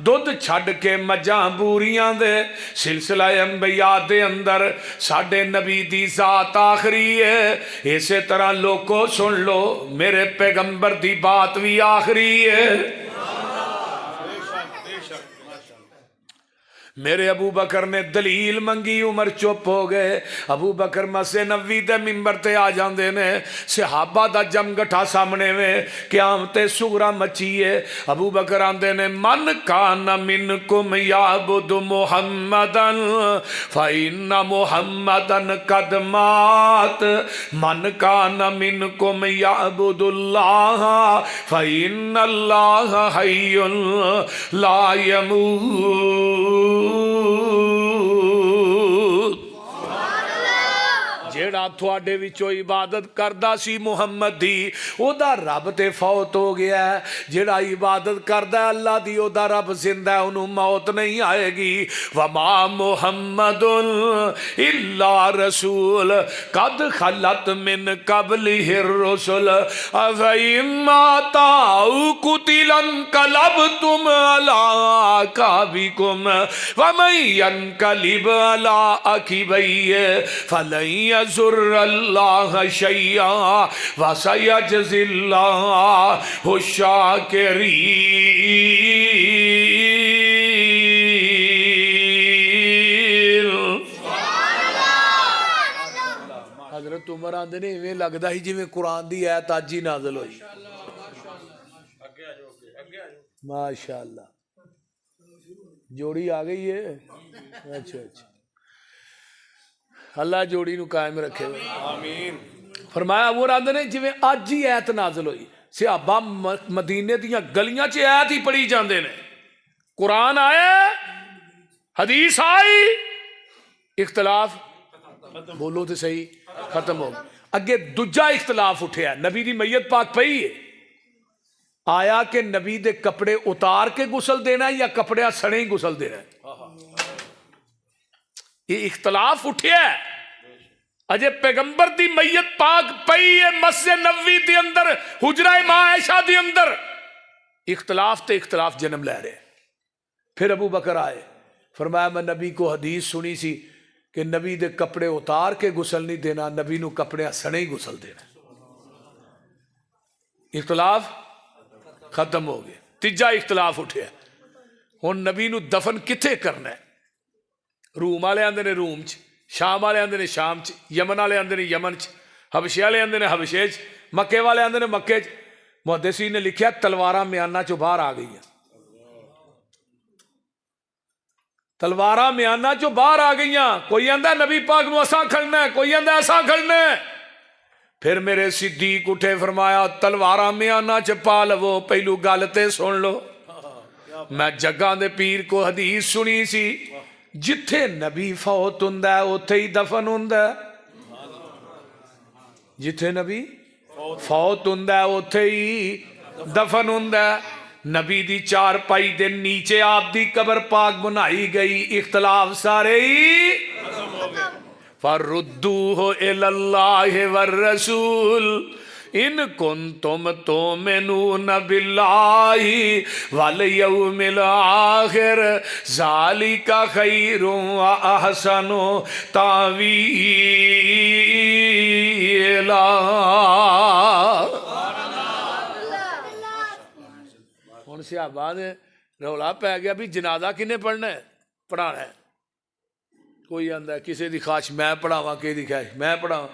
دودھ چھڑ کے مجاں بوریاں دے. سلسلہ انبیاء دے اندر ساڑھے نبی دی ذات آخری ہے, اسی طرح لوگوں سن لو میرے پیغمبر دی بات بھی آخری ہے. میرے ابو بکر نے دلیل منگی, عمر چپ ہو گئے. ابو بکر مسجد نبوی دے منبر تے آ جاندے نے, صحابہ دا جم گٹھا سامنے میں, قیامت صغریٰ مچی ہے. ابو بکر آندے نے من کان منکم یعبد محمدن فإن محمدن قد مات, من کان منکم یعبد اللہ فإن اللہ حی لا یموت. جیڑا تھوڑے وچوں عبادت کردا سی محمد دی, او دا رب تے فوت ہو گیا ہے. جیڑا عبادت کردا ہے اللہ دی, او دا رب زندہ ہے, انہوں موت نہیں آئے گی. وما محمد الا رسول قد خلت من قبلہ الرسل افئن مات او قتل انقلبتم علی اعقابکم ومن ینقلب علی عقبیہ فلن یضر اللہ شیئا وسیجزی اللہ الشاکرین. حضرت عمر آندے نے ایویں لگدا ہی جویں قرآن دی آیت اج ہی نازل ہوئی. ماشاءاللہ جوڑی آ گئی ہے. اچھا اچھا, اللہ جوڑی نو قائم رکھے. آمین. فرمایا وہ آندے نے جویں اج ہی آیت نازل ہوئی. صحابہ مدینے دیاں گلیاں چ آیت ہی پڑھی جاندے نے، قرآن آیا حدیث آئی، اختلاف بولو تو صحیح ختم ہو گیا۔ اگے دوجا اختلاف اٹھیا، نبی دی میت پاک پئی ہے، آیا کہ نبی دے کپڑے اتار کے غسل دینا ہے یا کپڑے سڑے ہی غسل دینا ہے، یہ اختلاف اٹھیا ہے۔ اجے پیغمبر دی میت پاک پئی ہے مسجد نبوی دی اندر، حجرہ ماں عائشہ دی اندر، اختلاف تے اختلاف جنم لے رہے۔ پھر ابو بکر آئے، فرمایا میں نبی کو حدیث سنی سی کہ نبی دے کپڑے اتار کے غسل نہیں دینا، نبی نو کپڑے سنے ہی غسل دینا۔ اختلاف ختم ہو گئے۔ تیجا اختلاف اٹھیا، ہن نبی نو دفن کتھے کرنا ہے؟ روم والے آندے نے روم چ، شام والے آندے نے شام چ، یمن والے آندے نے یمن چ، حبشے والے آندے نے حبشے چ، مکے والے آندے نے مکے چ۔ محدثین نے لکھیا تلواراں میانہ چوں باہر آ گئی ہیں، تلواراں میانہ چوں باہر آ گئی ہیں۔ کوئی آندا نبی پاک نو اساں کھڑنا ہے، کوئی آندا ایسا کھڑنا ہے۔ پھر میرے صدیق اٹھے، فرمایا تلواراں میانہ چ پا لو، پہلو گل تے سن لو۔ میں جگہ دے پیر کو حدیث سنی سی، جتھے نبی فوت ہوندا ہے اوتھے ہی دفن ہوندا ہے، جتھے نبی فوت ہوندا ہے اوتھے ہی دفن ہوندا ہے۔ نبی دی چار پائی دے نیچے آپ دی قبر پاک بنائی گئی، اختلاف سارے ہی فَرُدُّوهُ إِلَى اللَّهِ وَالرَّسُولِ إِن كُنتُمْ تُؤْمِنُونَ بِاللَّهِ وَالْيَوْمِ الْآخِرِ ذَلِكَ خَيْرٌ وَأَحْسَنُ تَأْوِيلًا۔ ہن صحابہ نے رولا پی گیا بھی جنازہ کنے پڑھنا ہے، پڑھانا ہے۔ کوئی آندا ہے کسی دی خواہش میں پڑھاواں، کسی دی خواہش میں پڑھاواں،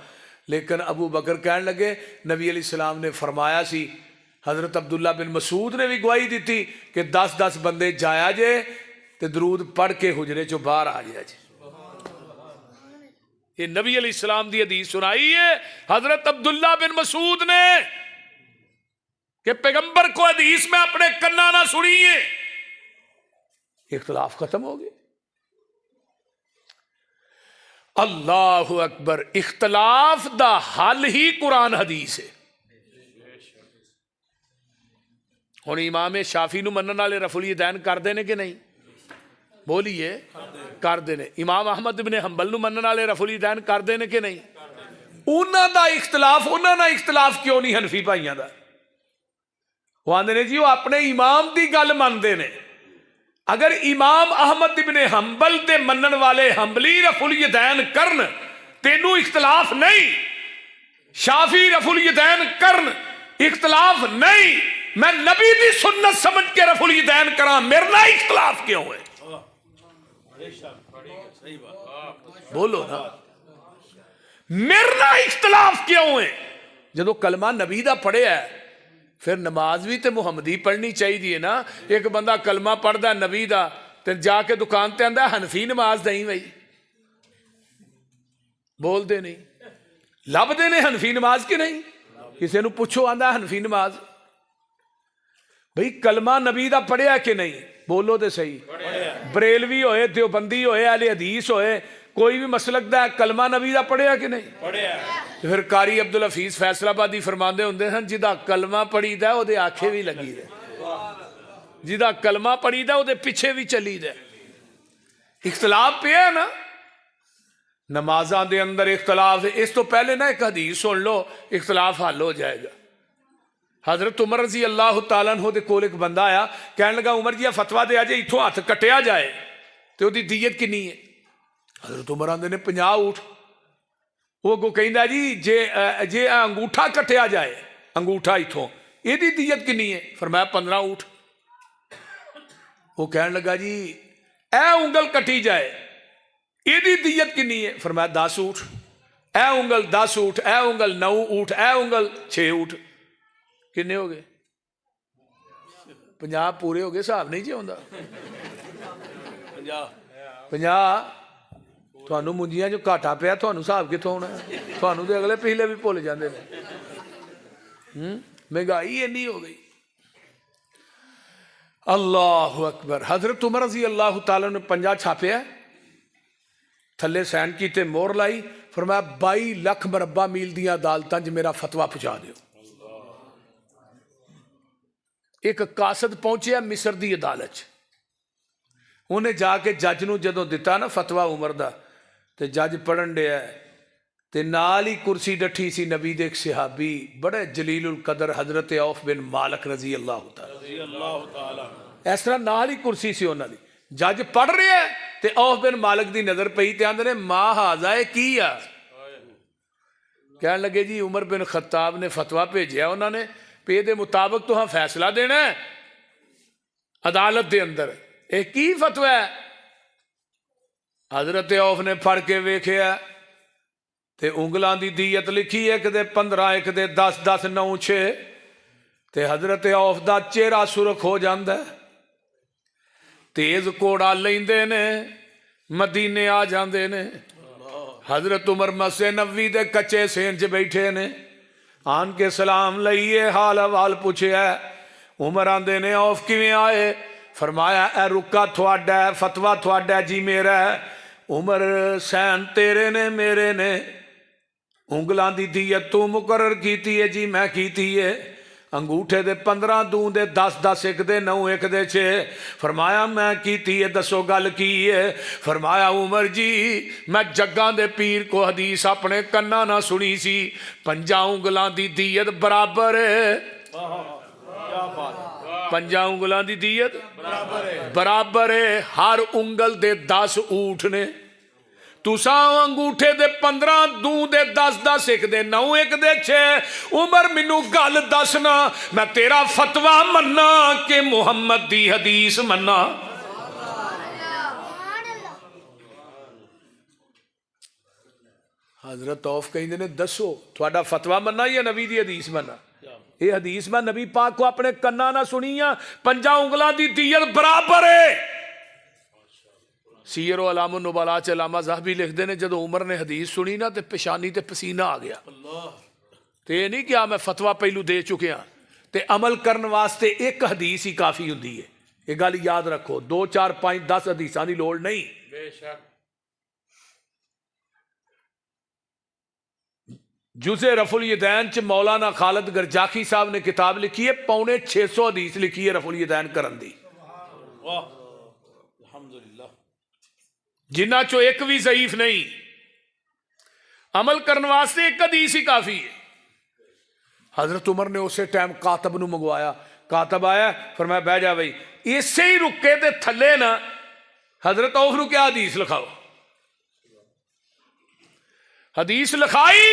لیکن ابو بکر کہنے لگے نبی علیہ السلام نے فرمایا سی، حضرت عبداللہ بن مسعود نے بھی گواہی دیتی کہ 10 بندے جایا جے تے درود پڑھ کے حجرے چو باہر آ جائے جے۔ یہ نبی علیہ السلام دی حدیث سنائی ہے حضرت عبداللہ بن مسعود نے کہ پیغمبر کو حدیث میں اپنے کنا نہ سنیے۔ اختلاف ختم ہو گئے۔ اللہ اکبر، اختلاف دا حل ہی قرآن حدیث ہے۔ ہن امام شافعی نو منن والے رفع الیدین کردے نے کہ نہیں؟ بولیے کردے نے۔ امام احمد بن حنبل نو منن والے رفع الیدین کردے نے کہ نہیں؟ انہاں دا اختلاف، انہاں دا اختلاف کیوں نہیں حنفی بھائیاں دا؟ وہ آندے نے جی وہ اپنے امام دی گل مندے نے۔ اگر امام احمد بن حنبل دے منن والے حنبلی رفع الیدین کرن، تینوں اختلاف نہیں، شافعی رفع الیدین کرن، اختلاف نہیں، میں نبی دی سنت سمجھ کے رفع الیدین کراں، میرے نہ اختلاف کیوں ہے؟ بولو نا، میرے نہ اختلاف کیوں ہے؟ جدو کلمہ نبی دا پڑھے ہے پھر نماز بھی تے محمدی پڑھنی چاہیے نا۔ ایک بندہ کلمہ پڑھدا نبی دا تے جا کے دکان تے آندا حنفی نماز دیں بھائی، بول دے نہیں، لب دے نے حنفی نماز کی نہیں، کسی نو پوچھو آندا حنفی نماز۔ بھئی کلمہ نبی دا پڑھیا کہ نہیں؟ بولو تے صحیح۔ بریلوی ہوئے، دیوبندی ہوئے، اہل حدیث ہوئے، کوئی بھی مسلک دا کلمہ نبی دا پڑھیا کہ نہیں؟ پڑھیا۔ پھر قاری عبدالحفیظ فیصل آبادی فرماندے ہوندے ہیں جدا کلمہ پڑھی دا او دے آنکھیں بھی لگی دے، جدا کلمہ پڑھی دا او دے پیچھے بھی چلی دے۔ اختلاف پہ ہے نا، نمازاں دے اندر اختلاف ہے۔ اس تو پہلے نا ایک حدیث سن لو، اختلاف حل ہو جائے گا۔ حضرت عمر رضی اللہ تعالیٰ عنہ دے کول ایک بندہ آیا، کہنے لگا عمر جی فتویٰ دے آجے اتھوں ہاتھ کٹیا جائے تو دی دیت کنی ہے؟ حضرت عمر آندے نے 50 اونٹ۔ وہ کو کہندا جی جے انگوٹھا کٹیا جائے، انگوٹھا اتھوں، یہ دی دیت کنی ہے؟ فرمایا 15 اونٹ۔ وہ کہنے لگا جی اے انگل کٹی جائے، یہ دی دیت کنی ہے؟ فرمایا 10 اونٹ۔ اے انگل 10 اونٹ، اے انگل 9 اونٹ، اے انگل 6 اونٹ، کنے ہو گئے؟ 50 پورے ہو گئے، صاحب نہیں جی ہوندا 50 تھانوں منجیاں جو گھاٹا پیا تھانوں صاحب کتھوں ہونا ہے؟ تھانوں دے اگلے پچھلے بھی بھول جاندے نے۔ مہنگائی اینی ہو گئی. اللہ اکبر. حضرت عمر رضی اللہ تعالیٰ نے 50 چھاپیا تھلے سین کیتے مور لائی, فرمایا 22 لکھ مربع میل دیاں عدالتاں جو میرا فتویٰ پہنچا دیو. ایک قاصد پہنچیا مصر دی عدالت, انہیں جا کے جج نو جدوں دتا نا فتویٰ عمر دا, تے جج پڑھن ڈیا تے نال ہی کرسی ڈٹھی سی نبی دے ایک صحابی بڑے جلیل القدر حضرت عوف بن مالک رضی اللہ تعالی, اس طرح نال ہی کرسی سی انہاں دی. جج پڑھ رہے ہیں تے عوف بن مالک دی نظر پئی تے آندے نے ما ہاذا کی آ. کہنے لگے جی عمر بن خطاب نے فتویٰ بھیجیا انہوں نے پے دے مطابق تو ہاں فیصلہ دینا ہے عدالت دے اندر. اے کی فتویٰ ہے؟ حضرت عوف نے پڑھ کے ویکھیا تے انگلاں دی دیت لکھی ایک دے 15 ایک دے 10 10 9 6 تے حضرت عوف دا چہرہ سرخ ہو جاندا ہے, تیز کوڑا لیندے نے مدینے آ جاندے نے. حضرت عمر مسجد نبوی دے کچے سین چ بیٹھے نے, آن کے سلام لئیے حال احوال پوچھیا. عمر آندے نے عوف کیویں آئے؟ فرمایا اے رکا تھوڑا ہے, فتویٰ تھوڑا جی میرا ہے. عمر سین تیرے نے میرے نے, انگلاں دی دیت تو مقرر کیتی ہے جی میں کیتی ہے. انگوٹھے دے 15 دوں دے 10 10 ایک دے 9 ایک دے 6. فرمایا میں کیتی ہے, دسو گل کی ہے؟ فرمایا عمر جی میں جگاں دے پیر کو حدیث اپنے کنا نہ سنی سی, 5 انگلاں دی دیت برابر ہے. 5 انگلاں دی دیت برابر ہے, ہر انگل دے 10 اونٹ نے. تساں انگوٹھے دے 15 دوں دے 10 10 ایک دے 9 ایک دے 6. عمر مینوں گل دسنا میں تیرا فتویٰ مننا کہ محمد دی حدیث مننا. حضرت عوف کہندے نے دسو تھوڑا فتویٰ مننا یا نبی دی حدیث مننا؟ یہ حدیث میں نبی پاک کو اپنے کنا نہ سنی ہے, 5 انگلاں دی دیت برابر ہے. سیر و علام النبلاء چ علامہ ذہبی لکھ دے نے جدو عمر نے حدیث سنی نا تے پیشانی تے پسینہ آ گیا. تے یہ نہیں کیا میں فتویٰ پہلو دے چکے ہاں, تے عمل کرن واسطے ایک حدیث ہی کافی ہوندی ہے. یہ گل یاد رکھو, 2 4 5 10 حدیثاں دی لوڑ نہیں. بے شک جزء رفع الیدین چ مولانا خالد گرجاخی صاحب نے کتاب لکھی ہے, 650 حدیث لکھی ہے رفع الیدین کرن دی, جنہ چو ایک بھی ضعیف نہیں. عمل کرنے واسطے ایک حدیث ہی کافی ہے. حضرت عمر نے اسے ٹائم کاتب نو منگوایا, کاتب آیا فرمایا بہ جا بھائی. اسی ہی رکے تے تھلے نا حضرت عوف نو کیا حدیث لکھاؤ. حدیث لکھائی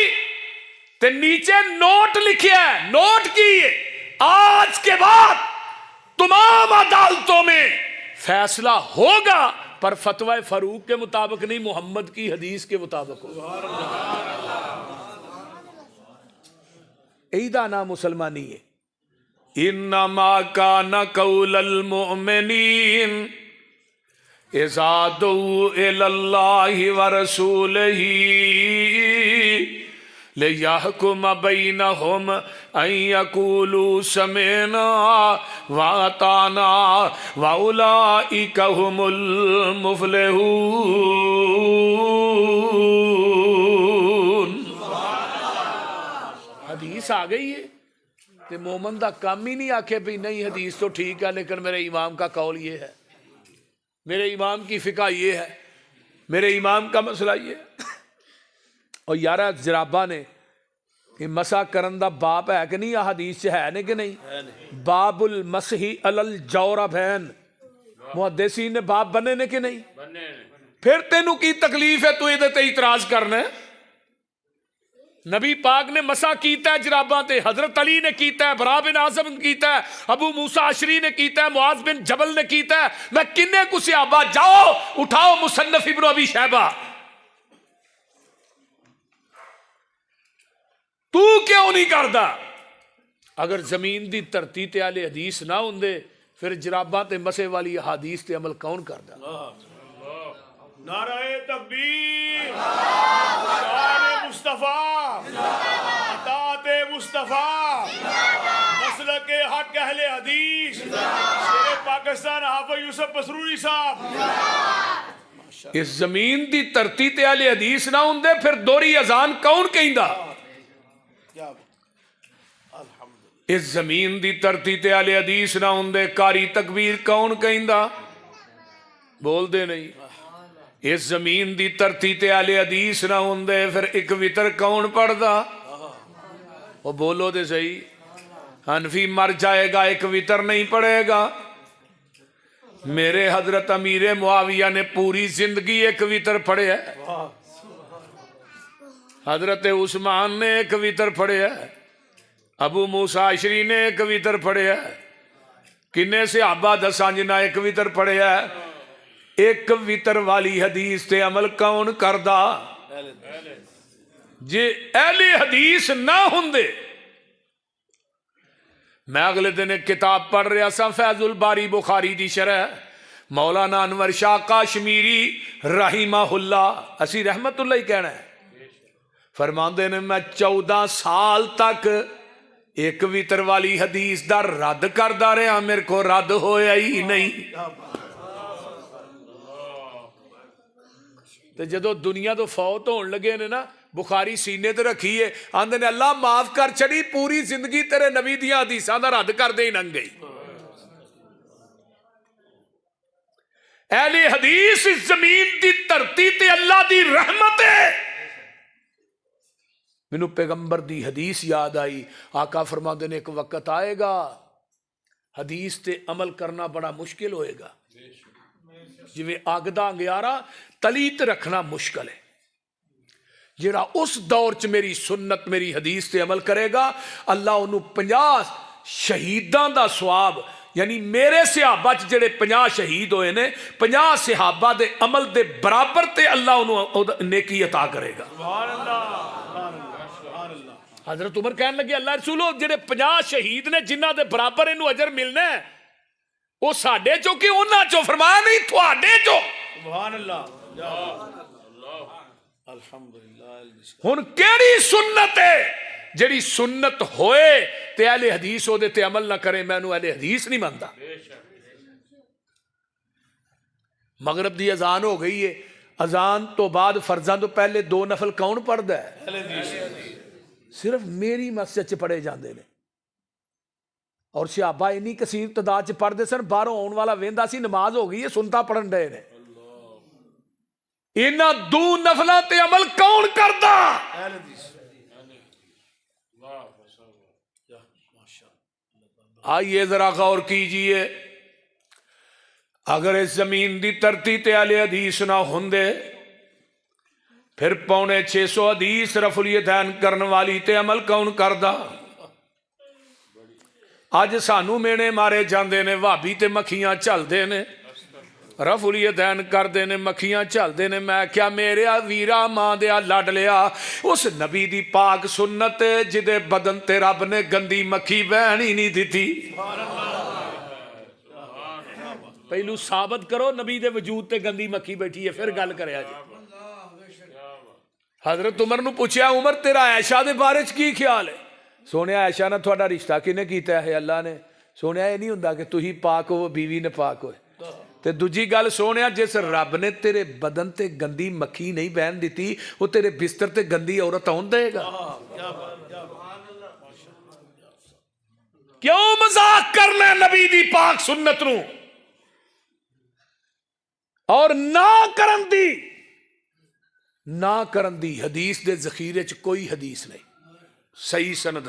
تے نیچے نوٹ لکھیا ہے, نوٹ کی ہے آج کے بعد تمام عدالتوں میں فیصلہ ہوگا پر فتوی فاروق کے مطابق نہیں, محمد کی حدیث کے مطابق ہوگا. ایدہ نام مسلمانی ہے. انما کان قول المؤمنین اذا دعوا الی اللہ ورسولہ لِيَحْكُمَ بَيْنَهُمْ أَن يَقُولُوا سَمِعْنَا وَأَطَعْنَا وَأُولَئِكَ هُمُ الْمُفْلِحُونَ. حدیث آ گئی ہے کہ مومن دا کام ہی نہیں آکھے بھی نہیں حدیث تو ٹھیک ہے لیکن میرے امام کا قول یہ ہے, میرے امام کی فقہ یہ ہے, میرے امام کا مسئلہ یہ ہے. اور یارہ جرابہ نے کہ مسح کرن دا باب ہے کہ نہیں, حدیث سے ہے نہیں کہ نہیں, باب المسح علی الجوربین محدثین نے باب بنے نے کہ نہیں. پھر تینوں کی تکلیف ہے تو یہ تے اعتراض کرنا ہے. نبی پاک نے مسح کیتا ہے جراباں تے, حضرت علی نے کیتا ہے, برا بن عازب نے کیتا ہے, ابو موسیٰ عشری نے کیتا ہے, معاذ بن جبل نے کیتا ہے. میں کنے کو صحابہ جاؤ اٹھاؤ مصنف ابن ابی شیبہ, تو کیوں نہیں کردا؟ اگر زمین دی دھرتی تے اہل حدیث نہ ہوندے پھر جراباں تے مسح والی احادیث تے عمل کون کردا؟ نعرہ تکبیر, شان مصطفیٰ, اطاعت مصطفیٰ. پاک اہل حدیث شیر پاکستان حافظ یوسف مسروری صاحب اس زمین دی دھرتی تے اہل حدیث نہ ہوندے پھر دوہری اذان کون کہندا؟ کیا الحمد اس زمین دی دھرتی تے اہل حدیث نہ ہوندے قاری تکبیر کون کہندا؟ بول دے نہیں. اس زمین دی دھرتی تے اہل حدیث نہ ہوندے پھر ایک وتر کون پڑھدا؟ وہ بولو دے صحیح. حنفی مر جائے گا ایک وتر نہیں پڑھے گا. میرے حضرت امیر معاویہ نے پوری زندگی ایک وتر پڑھے ہے. حضرت عثمان نے ایک وتر پڑھے ہے. ابو موسیٰ اشری نے ایک وتر پڑھے ہے. کنے صحابہ دساں جنہ ایک وتر پڑھے ہے. ایک وتر والی حدیث تے عمل کون کردا؟ جے اہل حدیث نہ ہوندے. میں اگلے دن ایک کتاب پڑھ رہا سا فیض الباری بخاری دی شرح مولانا انور شاہ کاشمیری رحمہ اللہ اسی رحمت اللہ ہی کہنا ہے. فرماندے نے میں 14 سال تک ایک وتر والی حدیث دا رد کردا رہا میرے کو رد ہویا ہی نہیں. تے جدو دنیا تو فوت ہون لگے نے نا بخاری سینے تے رکھیے آندے نے اللہ معاف کر چڑی پوری زندگی تیرے نبی دیاں حدیثاں دا رد کر دے ہی ننگ گئی. اہل حدیث اس زمین دی دھرتی تے اللہ دی رحمت ہے. مینوں پیغمبر دی حدیث یاد آئی. آقا فرماندے نے ایک وقت آئے گا حدیث تے عمل کرنا بڑا مشکل ہوئے گا. جویں اگ دا انگیارا تلیت رکھنا مشکل ہے. جڑا اس دور چ میری سنت میری حدیث تے عمل کرے گا اللہ انہوں 50 شہیداں دا ثواب یعنی میرے صحابہ چ جڑے 50 شہید ہوئے نے 50 صحابہ دے عمل دے برابر تے اللہ انہوں نیکی عطا کرے گا. سبحان اللہ سبحان اللہ. حضرت عمر کہنے لگے اللہ رسولو جڑے 50 شہید نے جنہ دے برابر انہوں اجر ملنا ہے وہ ساڈے چو کہ انہاں چو فرمایا نہیں تھوڑے چو. سبحان اللہ الحمدللہ. ہن کیڑی سنت ہے جڑی سنت ہوئے تے اہل حدیث ہو دے تے عمل نہ کرے میں انہوں اہل حدیث نہیں مانتا. مغرب دی اذان ہو گئی ہے. اذان تو بعد فرضاں تو پہلے 2 نفل کون پڑھدا ہے؟ صرف میری مسجد چ پڑھے جاندے نے اور صحابہ انی کثیر تعداد چ پڑھدے سن. باہروں آن والا ویندا سی نماز ہو گئی ہے سنتا پڑھن ڈے نے. انہاں 2 نفلاں تے عمل کون کردا؟ آئیے ذرا غور کیجئے. اگر اس زمین دی دھرتی تے اہل حدیث نہ ہوندے پھر 650 حدیث رفع الیدین کرن والی تے عمل کون کردا؟ اج سانو مینے مارے جاندے نے وہابی تے مکھیاں چلدے نے رفع الیدین کردے نے مکھیاں چلدے نے. میں کیا میرے ویرا ماں دیا لڈ لیا اس نبی دی پاک سنت جدے بدن تے رب نے گندی مکھی بہن ہی نہیں دیتی. پہلو ثابت کرو نبی دے وجود تے گندی مکھی بیٹھی ہے پھر گل کریا جی. حضرت عمر نو پوچھیا عمر تیرا عائشہ دے بارے چ کی خیال ہے؟ سونے عائشہ نہ تھوڑا رشتہ کنے کیتا ہے؟ اللہ نے. سونے یہ نہیں ہوندا کہ تو ہی پاک ہو بیوی نے پاک ہوئے. تے دوجی گل سونے جس رب نے تیرے بدن تے گندی مکھی نہیں بہن دیتی وہ تیرے بستر تے گندی عورت آن دے گا؟ کیوں مذاق کرنا نبی دی پاک سنت نو اور نہ کرن دی حدیث دے ذخیرے چ کوئی حدیث نہیں صحیح سند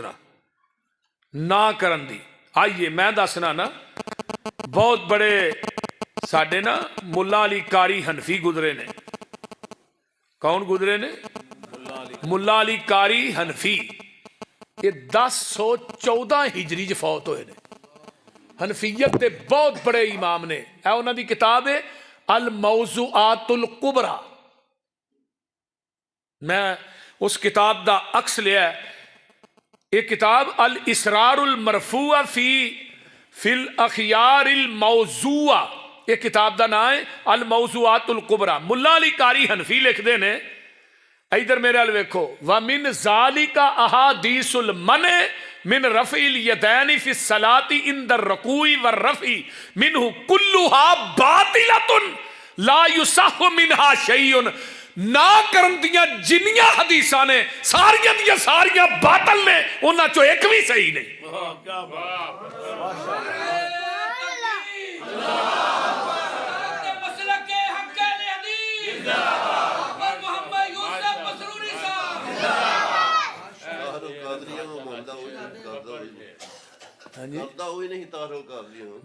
نہ کرن دی. آئیے میں دسنا نا بہت بڑے ساڈے نا ملا علی قاری حنفی گزرے نے. کون گزرے نے؟ ملا علی قاری حنفی. یہ 1014 ہجری چ فوت ہوئے نے. حنفیت دے بہت بڑے امام نے. اے انہاں دی کتاب ہے الموضوعات الکبریٰ. میں اس کتاب دا عکس لیا ہے. یہ کتاب الاسرار المرفوع فی الاخیار الموضوع یہ کتاب دا نام ہے الموضوعات الکبریٰ. ملا علی قاری حنفی لکھ دے نے ادھر میرے ال ویکھو وَمِن ذَلِكَ أَحَادِيثُ الْمَنْعِ من رفع الیدین فی الصلاۃ عند الرکوع والرفع منہ کلھا باطلۃ لا یصح منها شیء. نہ کرن دیاں جنیاں حدیثاں نے ساریاں دیاں ساریاں باطل نے، انہاں چوں ایک بھی صحیح نہیں. کیا بات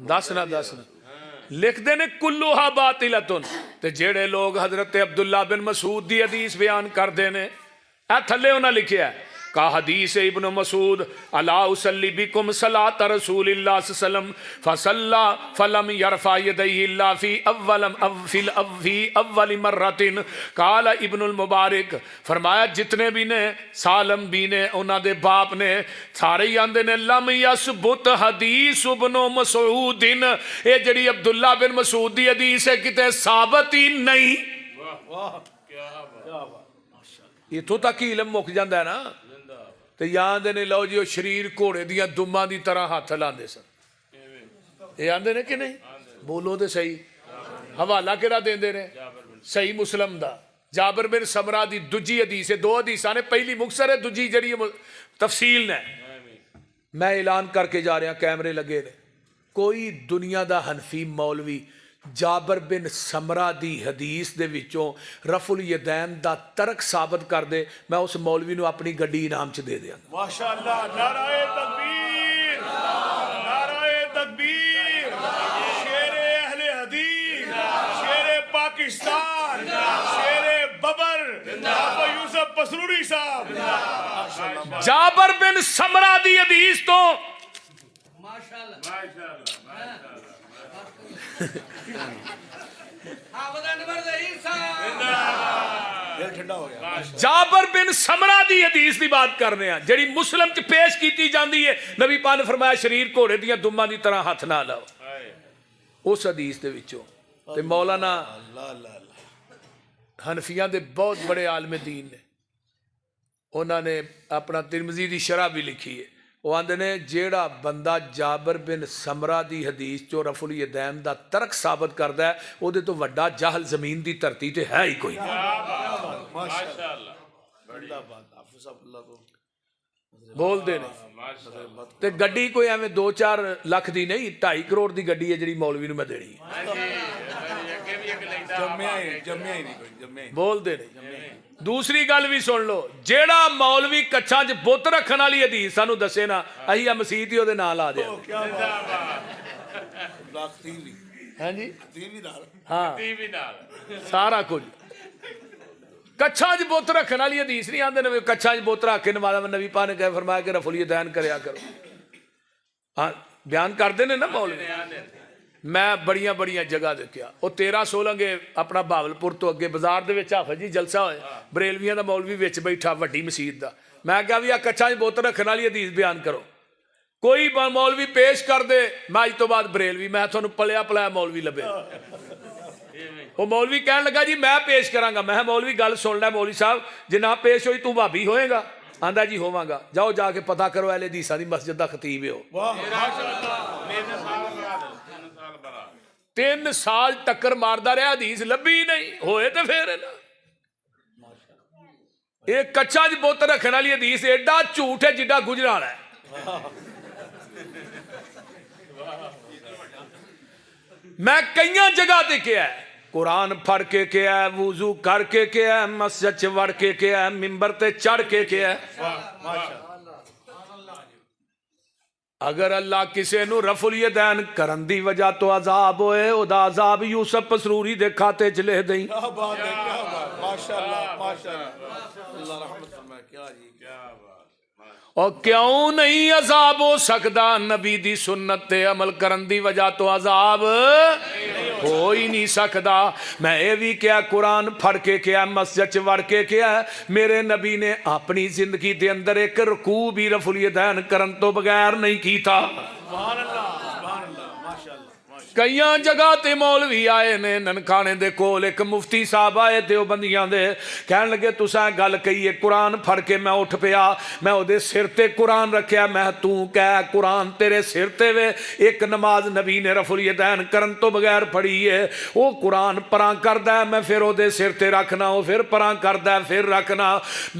دسنا لکھتے نے کلوہا باطلتن. تے جیڑے لوگ حضرت عبداللہ بن مسعود دی حدیث بیان کردے نے، اے تھلے انہاں لکھیا ہے کا حدیث ابن مسعود الا اصلی بکم صلاۃ رسول اللہ صلی اللہ علیہ وسلم فصلى فلم يرفع يديه الا في اول مرۃ. قال ابن المبارک فرمایا جتنے بھی نے سالم بھی نے انہاں دے باپ نے سارے ہی آندے نے لم یثبت حدیث ابن مسعود، اے جڑی عبداللہ بن مسعود دی حدیث ہے کتے ثابت ہی نہیں. اتوں تک ہی علم مک جاندہ ہے نا. تو یہاں دے نے لو جی وہ شریر گھوڑے دیاں دماں دی طرح ہاتھ لاندے سن. یہ آندے نے کہ نہیں؟ بولو دے صحیح. حوالہ کیڑا دیندے نے؟ صحیح مسلم دا جابر بن سمرہ دی دجی حدیث ہے. دو حدیثاں نے، پہلی مختصر ہے، دجی جڑی تفصیل نے. میں اعلان کر کے جا رہا، کیمرے لگے نے. کوئی دنیا دا حنفی مولوی جابر بن سمرہ دی حدیث دے وچوں رفع الیدین دا ترک ثابت کر دے، میں اس مولوی نو اپنی گڈی انعام چ دے دیاں. ماشاءاللہ. نعرہ تکبیر، نعرہ تکبیر. شیر اہل حدیث، شیر پاکستان، شیر ببر ابو یوسف پسروری صاحب. جابر بن سمرہ دی حدیث تو جابر بن سمرہ دی حدیث دی بات کرنے ہیں جڑی مسلم چ پیش کیتی جاندی ہے. نبی پاک نے فرمایا شریر گھوڑے دیاں دماں دی طرح ہاتھ نہ لاؤ. اس حدیث دے وچوں تے مولانا حنفیاں دے بہت بڑے عالم دین نے، انہوں نے اپنا ترمذی دی شرح بھی لکھی ہے. وہ آندے نے جیڑا بندہ جابر بن سمرہ دی حدیث چو رفع الیدین دا ترک ثابت کردا ہے او دے تو وڈا جہل زمین دی دھرتی تے ہے ہی کوئی. بول دے نہیں تے گڈی کوئی ایویں 2-4 لاکھ دی نہیں، 2.5 کروڑ دی گڈی ہے جڑی مولوی نو میں دینی. بول دے نہیں. دوسری گل بھی سن لو، جیڑا مولوی کچھاں چ بت رکھن والی حدیث سانو دسے نا، اسی آ مسیت ہی او دے نام لا دیا. ہاں جی ہاں سارا کچھ. کچھاں چ بت رکھن والی حدیث نہیں آندے نے کچھاں چ بت رکھ کے نماز نبی پاک نے کہا فرمایا کہ رفع الیدین کریا کرو. ہاں بیان کردے نے نا مولوی. میں بڑیاں بڑیاں جگہ دیکھیا، وہ 13-16 گے اپنا بھاولپور تو اگے بازار دے وچ حافظ جی جلسہ ہوئے، بریلویاں دا مولوی وچ بیٹھا وڈی مسجد دا. میں کہا بھی آ کچھاں بوتل رکھنے والی حدیث بیان کرو. کوئی مولوی پیش کر دے، میں اج تو بعد بریلوی، میں تھانوں پلیا پلایا مولوی لبے. وہ مولوی کہن لگا جی میں پیش کراں گا. میں مولوی گل سن لے مولوی صاحب، جے نہ پیش ہوئی تو بھابی ہوئے گا؟ آندا جی ہوواں گا. جاؤ جا کے پتہ کرو اہل حدیثاں دی مسجد دا خطیب ہے. 3 سال ٹکر ماردا رہا، حدیث لبھی نہیں. ہوئے تے پھر نا ایک کچا جی بوتل رکھنے والی حدیث ایڈا جھوٹ ہے جڈا گجران ہے. میں کئی جگہ تے کیا ہے، قرآن پڑھ کے کیا ہے، وضو کر کے کیا ہے، مسجد چ وڑ کے کیا ہے، ممبر تے چڑھ کے کیا ہے. اگر اللہ کسے نو رفع الیدین کرن دی وجہ تو عذاب ہوئے، او دا عذاب یوسف پسروری دے کھاتے چ لے دیں. کیا بات ہے، کیا بات. ماشاءاللہ ماشاءاللہ. اللہ رحمت فرمائے. کیا جی کیا بات. اور کیوں نہیں عذاب ہو سکدا؟ نبی دی سنت تے عمل کرن دی وجہ تو عذاب ہو ہی نہیں سکدا. میں اے بھی کیا قرآن پڑھ کے کیا، مسجد چ وڑ کے کیا، میرے نبی نے اپنی زندگی دے اندر ایک رکوع بھی رفع الیدین کرن تو بغیر نہیں کیتا. سبحان اللہ سبحان اللہ. ماشاءاللہ. کئی جگہ تے مولوی آئے نے ننکانے دے کول ایک مفتی صاحب آئے دیوبندیاں دے کہن لگے تساں گل کہیے قرآن پھڑ کے میں اٹھ پیا میں او دے سر تے قرآن رکھیا میں تو کہہ قرآن تیرے سر تے وے ایک نماز نبی نے رفع الیدین کرن تو بغیر پڑھی ہے او قرآن پراں کردا ہے میں پھر او دے سر تے رکھنا او پھر پراں کردا ہے پھر رکھنا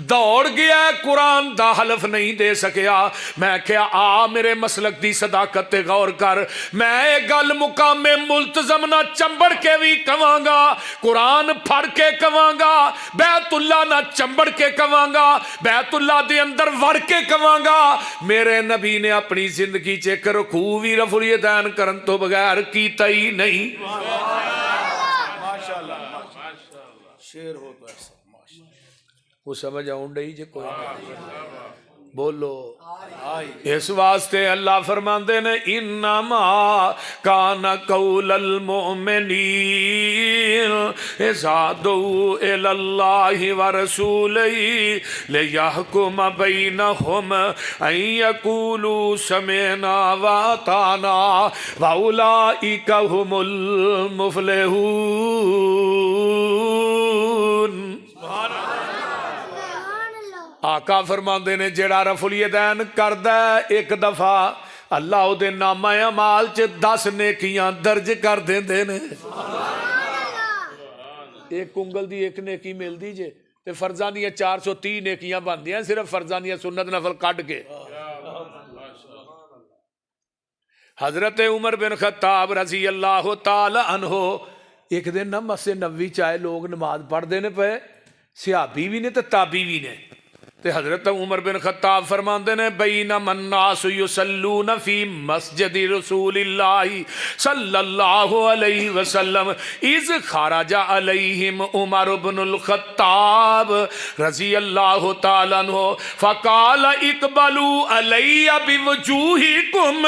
دوڑ گیا قرآن دا حلف نہیں دے سکیا میں کہا آ میرے مسلک دی صداقت تے غور کر میں ایک گل مقام ملتزم نہ چمبڑ کے بھی کہاں گا قرآن پھڑ کے کہاں گا بیت اللہ نہ چمبڑ کے کہاں گا بیت اللہ دے اندر وڑ کے کہاں گا میرے نبی نے اپنی زندگی چ رکوع بھی رفع الیدین کرن تو بغیر کیتا ہی نہیں ماشاءاللہ شیر ہو تو ایسا وہ سمجھ آؤں ڈئی جے کوئی بولو اس واسطے اللہ فرماندے نے انما کان قول المؤمنین اذا دعوا الی اللہ ورسولہ لیحکم بینہم ان یقولوا سمعنا واطعنا واولئک هم المفلحون آقا فرماندے نے جیڑا رفع الیدین کردا ہے ایک دفعہ اللہ او دے نامہ اعمال چ 10 نیکیاں درج کر دیندے نے ایک کنگل دی ایک نیکی ملدی جے تے فرضاں دیاں 430 نیکیاں بندیاں صرف فرضاں دیاں سنت نفل کڈ کے حضرت عمر بن خطاب رضی اللہ تعالی عنہ ایک دن نہ مسجد نبوی چاہے لوگ نماز پڑھدے نے پے صحابی بھی نے تے تابعی بھی نے تے حضرت عمر بن خطاب فرماندے نے بینما الناس یصلون فی مسجد رسول اللہ صلی اللہ علیہ وسلم اذ خرج علیہم عمر بن الخطاب رضی اللہ تعالی عنہ فقال اقبلوا علی بوجوہکم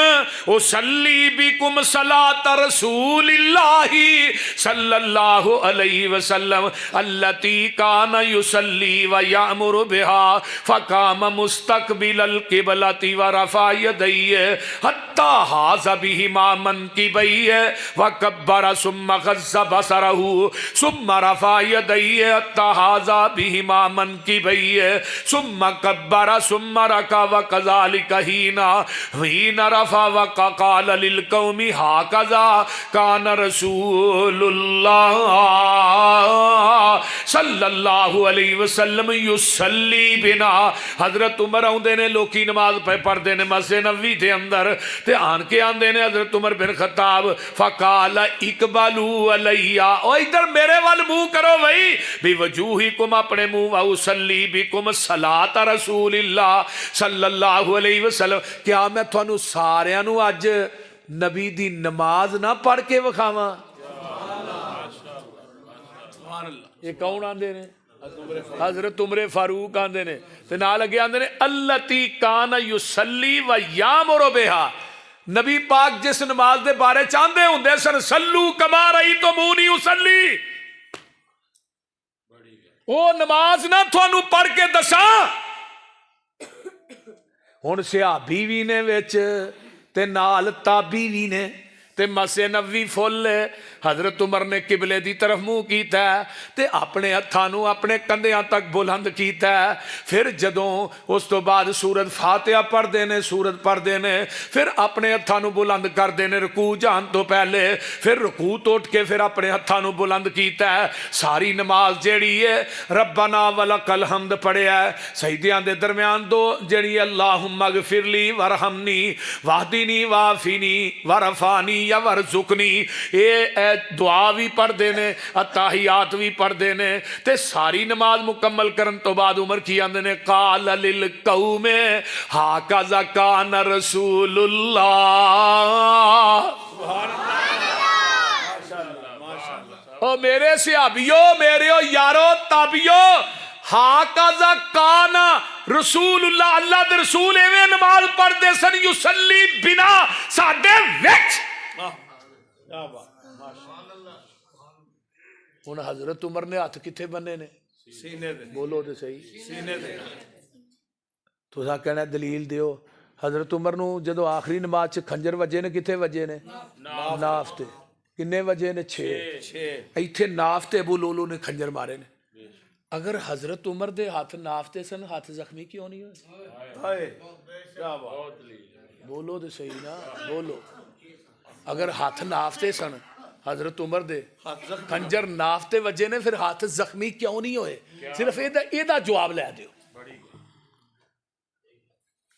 اصلی بکم صلاۃ رسول اللہ صلی اللہ علیہ وسلم التی کان یصلی ویأمر بها فقام مستقبل القبلة ورفع يديه حتى حاز بهما منكبيه وكبر ثم غض بصره ثم رفع يديه حتى حاز بهما منكبيه ثم كبر ثم ركع وكذلك حين رفع وقال للقوم هكذا كان رسول الله صلی اللہ علیہ وسلم یصلی بنا حضرت عمر آندے نے لوکی نماز پہ پڑھدے نے مسجد نبوی دے اندر تے آن کے آندے نے حضرت عمر بن خطاب فقال اقبلوا علیہ او ادھر میرے وال منہ کرو بھائی بھی وجوہکم اپنے منہ واصلی بکم صلاۃ رسول اللہ صلی اللہ علیہ وسلم کیا میں تھانوں ساریاں نو اج نبی دی نماز نہ پڑھ کے وکھاواں یہ کون آندے نے حضرت عمر فاروق آندے نے تے نال اگے آندے نے التی کان یصلی و یامر بہا نبی پاک جس نماز دے بارے چاندے ہوندے سن صلو کما رأیتمونی اصلی او نماز نہ تھانوں پڑھ کے دساں ہن صحابی وی نے وچ تے نال تابعی وی نے تے مسجد نبوی فل حضرت عمر نے قبلے دی طرف منہ کیتا ہے تے اپنے ہتھاں نو اپنے کندھیاں تک بلند کیتا ہے پھر جدوں اس تو بعد سورت فاتحہ پڑھدے نے سورت پڑھدے نے پھر اپنے ہتھاں نو بلند کردے نے رکوع جان تو پہلے پھر رکوع تو اٹھ کے پھر اپنے ہتھاں نو بلند کیتا ہے ساری نماز جیڑی ہے ربنا ولک الحمد پڑھیا ہے سجدیاں دے درمیان دو جیڑی اللہم اغفر لی ورحمنی واہدنی وعافنی ورفعنی یا ورزقنی اے دعا بھی پڑھ دینے اتحیات بھی پڑھ دینے تے ساری نماز مکمل کرن تو بعد عمر کی آندے نے قال للقوم ہاکذا کان رسول اللہ او میرے صحابیوں میرے یارو تابعیوں ہاکذا کان رسول اللہ اللہ دے رسول ایویں نماز پڑھ دے سن یصلی بنا ساڈے وچ ہن حضرت عمر نے ہاتھ کتھے بننے نے سینے دے بولو تے صحیح سینے دے تساں کہنا دلیل دیو حضرت عمر نو جدو آخری نماز چ کھنجر وجے نے کتھے وجے نے ناف تے ਕਿੰਨੇ ਵਜੇ ਨੇ 6 ਇੱਥੇ ਨਾਫ ਤੇ ਅਬੂ ਲੋਲੋ ਨੇ ਖੰਜਰ ਮਾਰੇ ਨੇ ਅਗਰ ਹਜ਼ਰਤ ਉਮਰ ਦੇ ਹੱਥ ਨਾਫ ਤੇ ਸਨ ਹੱਥ ਜ਼ਖਮੀ ਕਿਉਂ ਨਹੀਂ ਹੋਏ ਹਾਏ ਕੀ ਬਾਤ ਬੋਲੋ ਤੇ ਸਹੀ ਨਾ ਬੋਲੋ ਅਗਰ ਹੱਥ ਨਾਫ ਤੇ ਸਨ ਹਜ਼ਰਤ ਉਮਰ ਦੇ ਖੰਜਰ ਨਾਫ ਤੇ ਵੱਜੇ ਨੇ ਫਿਰ ਹੱਥ ਜ਼ਖਮੀ ਕਿਉਂ ਨਹੀਂ ਹੋਏ ਸਿਰਫ ਇਹਦਾ ਜਵਾਬ ਲੈ ਦਿਓ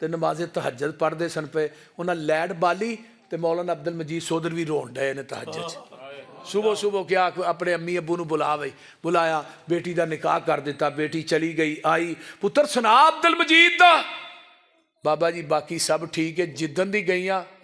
ਤੇ ਨਮਾਜ਼ੇ ਤਹੱਜਦ ਪੜ੍ਹਦੇ ਸਨ ਪਏ ਉਹਨਾਂ ਲੈਟ ਬਾਲੀ ਤੇ ਮੌਲਾਨਾ ਅਬਦੁਲ ਮਜੀਦ ਸੋਦਰ ਵੀ ਰੋਣ ਡਏ ਨੇ ਤਹੱਜਦ ਚ ਸੁਬਹ ਸੁਬਹ ਕਿਹਾ ਆਪਣੇ ਅੰਮੀ ਅੱਬੂ ਨੂੰ ਬੁਲਾਇਆ ਬੇਟੀ ਦਾ ਨਿਕਾਹ ਕਰ ਦਿੱਤਾ ਬੇਟੀ ਚਲੀ ਗਈ ਆਈ ਪੁੱਤਰ ਸੁਣਾ ਅਬਦੁਲ ਮਜੀਦ ਦਾ ਬਾਬਾ ਜੀ ਬਾਕੀ ਸਭ ਠੀਕ ਹੈ ਜਿੱਦਨ ਦੀ ਗਈਆਂ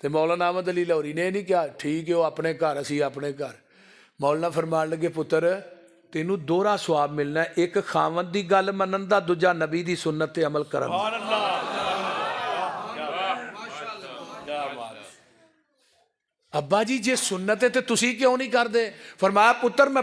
ਤੇ ਮੌਲਾਨਾ ਅਹਿਮਦ ਅਲੀ ਲਾਹੌਰੀ ਨੇ ਨਹੀਂ ਕਿਹਾ ਠੀਕ ਹੈ ਉਹ ਆਪਣੇ ਘਰ ਅਸੀਂ ਆਪਣੇ ਘਰ ਮੌਲਾਨਾ ਫਰਮਾਨ ਲੱਗੇ ਪੁੱਤਰ ਤੈਨੂੰ ਦੋਹਰਾ ਸਵਾਬ ਮਿਲਣਾ ਇੱਕ ਖਾਵੰਦ ਦੀ ਗੱਲ ਮੰਨਣ ਦਾ ਦੂਜਾ ਨਬੀ ਦੀ ਸੁਨਨਤ ਤੇ ਅਮਲ ਕਰਨ ਦਾ ਅੱਬਾ ਜੀ ਜੇ ਸੁਨਨਤ ਹੈ ਤੇ ਤੁਸੀਂ ਕਿਉਂ ਨਹੀਂ ਕਰਦੇ ਫਰਮਾਇਆ ਪੁੱਤਰ ਮੈਂ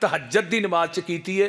ਤਹੱਜਦ ਦੀ ਨਮਾਜ਼ ਚ ਕੀਤੀ ਹੈ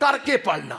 ਕਰਕੇ ਪੜ੍ਹਨਾ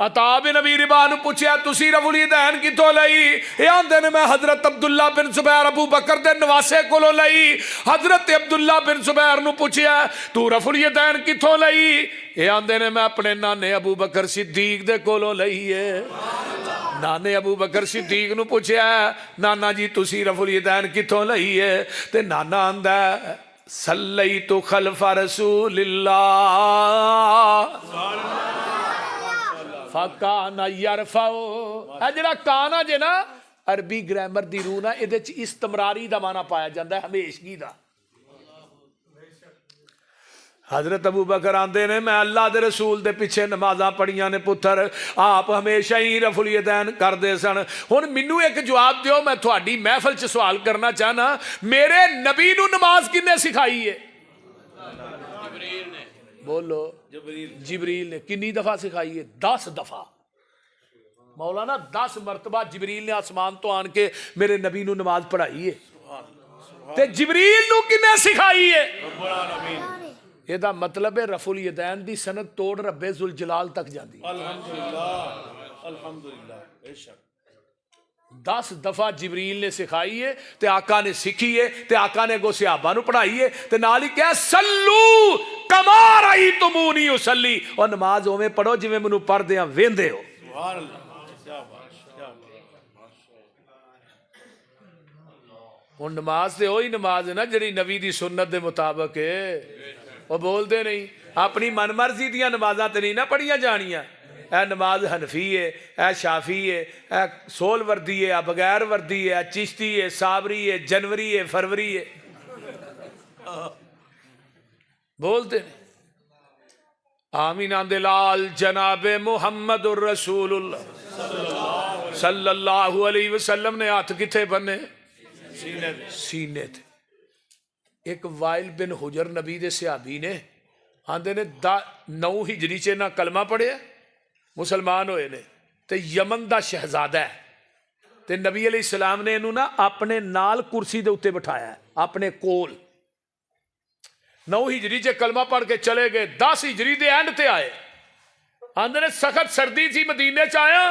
عطا بن ابی رباح نو پوچھیا تسی رفع الیدین کتوں لئی؟ یہ آندے نے میں حضرت عبداللہ بن زبیر ابو بکر دے نواسے کولوں لئی۔ حضرت عبداللہ بن زبیر نو پوچھیا تو رفع الیدین کتوں لئی؟ یہ آندے نے میں اپنے نانے ابو بکر صدیق دے کولوں لئی ہے۔ نانے ابو بکر صدیق نو پوچھیا نانا جی تسی رفع الیدین کتوں لئی ہے؟ تے نانا آندا ہے صلیت خلف رسول اللہ فکان یرفعو۔ اے جڑا کانا جے نا عربی گرامر دی روح نا ادھے چ استمراری دا معنی پایا جاندا ہے ہمیشگی دا۔ حضرت ابو بکر آندے نے میں اللہ دے رسول دے پیچھے نمازاں پڑھیاں نے پتر، آپ ہمیشہ ہی رفع الیدین کردے سن۔ ہن مینوں ایک جواب دیو، میں تہاڈی محفل چ سوال کرنا چاہنا، میرے نبی نو نماز کنے سکھائی ہے؟ جبریل نے۔ بولو جبریل نے۔ کنی دفعہ سکھائی ہے؟ 10 دفعہ۔ مولانا 10 مرتبہ جبریل نے آسمان تو آن کے میرے نبی نو نماز پڑھائی ہے۔ تے جبریل نو کنے سکھائی ہے؟ رب العالمین۔ یہ دا مطلب ہے رفع الیدین دی سند توڑ رب ذوالجلال تک جاندی۔ الحمدللہ الحمدللہ بے شک 10 دفعہ جبریل نے سکھائی ہے تے آقا نے سکھی ہے تے آقا نے گو صحابہ نو پڑھائی ہے تے نال ہی کہا سلو کما رأیتمونی اصلی، اور نماز اوویں پڑھو جویں مینوں پڑھدیاں ویندے ہو۔ سبحان اللہ کیا بات کیا بات۔ ہن نماز تے وہی نماز ہے نا جڑی نبی دی سنت دے مطابق ہے۔ وہ بول دے نہیں اپنی من مرضی دیاں نمازاں تے نہیں نہ پڑھیاں جانیاں۔ اے نماز حنفی ہے، اے شافی ہے، اے سول وردی ہے، اے بغیر وردی ہے، اے چشتی ہے، صابری ہے، جنوری ہے، فروری ہے۔ بولتے نہیں آمین آندے لال جناب محمد الرسول اللہ صلی اللہ علیہ وسلم نے ہاتھ کتھے بنے؟ سینے تھے۔ ایک وائل بن حجر نبی دے صحابی نے آندے نے 9 ہجری چ نہ کلمہ پڑھیا مسلمان ہوئے نے تے یمن دا شہزادہ ہے تے نبی علیہ السلام نے انہوں نا اپنے نال کرسی دے اتے بٹھایا ہے اپنے کول۔ 9 ہجری چ کلمہ پڑھ کے چلے گئے، 10 ہجری دے اینڈ تے آئے۔ آندے نے سخت سردی سی مدینے چ آیا،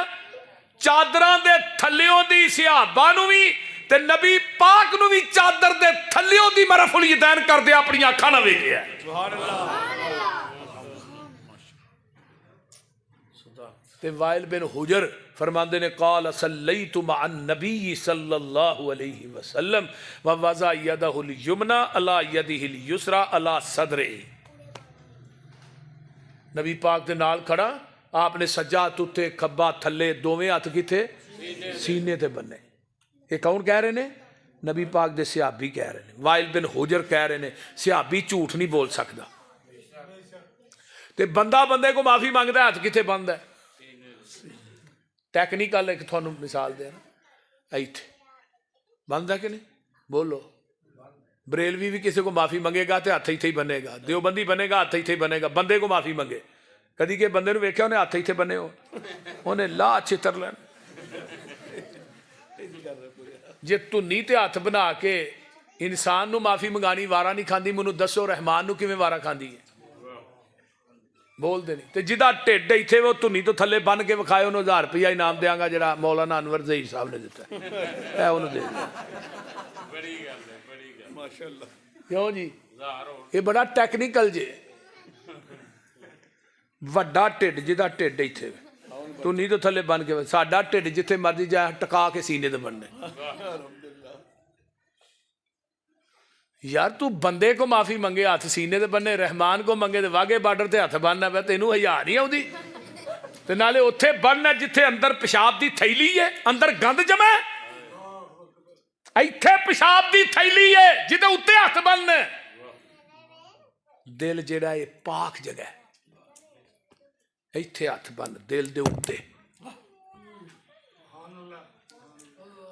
چادراں دے تھلیوں دی صحابہ نو بھی تے نبی پاک نو بھی چادر دے تھلیوں دی رفع الیدین کر دے اپنی آنکھاں نہ ویکھیا۔ سبحان اللہ۔ تے وائل بن حجر فرماندے نے قال صلیت مع النبی صلی اللہ علیہ وسلم ووضع یدہ الیمنی علی یدہ الیسری علی صدرہ۔ نبی پاک دے نال کھڑا، آپ نے سجا تتے کھبا تھلے دوویں ہاتھ کیتے سینے تے بننے۔ یہ کون کہہ رہے نے؟ نبی پاک دے صحابی کہہ رہے ہیں، وائل بن حجر کہہ رہے ہیں۔ صحابی جھوٹ نہیں بول سکتا۔ تے بندہ بندے کو معافی مانگتا ہے ہاتھ کتے بند ہے؟ ٹیکنیکل ایک تھانوں مثال دے نا ایتھے بند ہے کہ نہیں؟ بولو بریلوی بھی کسی کو معافی منگے گا تو ہاتھ ایتھے ہی بنے گا، دیوبندی بنے گا ہاتھ ایتھے ہی بنے گا۔ بندے کو معافی منگے کدی کہ بندے نو ویکھیا انہیں ہاتھ ایتھے بنے ہو، انہیں لا چتر لین۔ جے تنی تے ہاتھ بنا کے انسان نو معافی منگانی وارا نہیں کھاندی، منو دسو رحمان نو کیویں وارا کھاندی ہے؟ بول دے نہیں۔ تے جدا ٹھڈ ایتھے وہ تنی تو تھلے بن کے وکھائے انہوں 1000 روپیہ انعام دیاں گا جڑا مولانا انور ظہیر صاحب نے دیتا ہے، اے انہوں دے دیا۔ ماشاءاللہ کیوں جی؟ یہ بڑا ٹیکنیکل جے۔ وڈا ٹھڈ جدا ٹھڈ ایتھے تو نہیں تو تھلے بن کے، ساڈا ٹھڈ جتھے مرضی جائے ٹکا کے سینے تے بننے۔ یار تو بندے کو معافی منگے ہاتھ سینے تے بننے، رحمان کو منگے تے واگے بارڈر تے ہاتھ بننا پہ، تینوں حیا نہیں آؤندی؟ تے نالے اوتھے بننا جتھے اندر پیشاب دی تھیلی ہے، اندر گند جمع ہے، ایتھے پیشاب دی تھیلی ہے جدے اوتے ہاتھ بننا۔ دل جیڑا ہے پاک جگہ ہے، ایتھے ہاتھ بن دل دے اوتے۔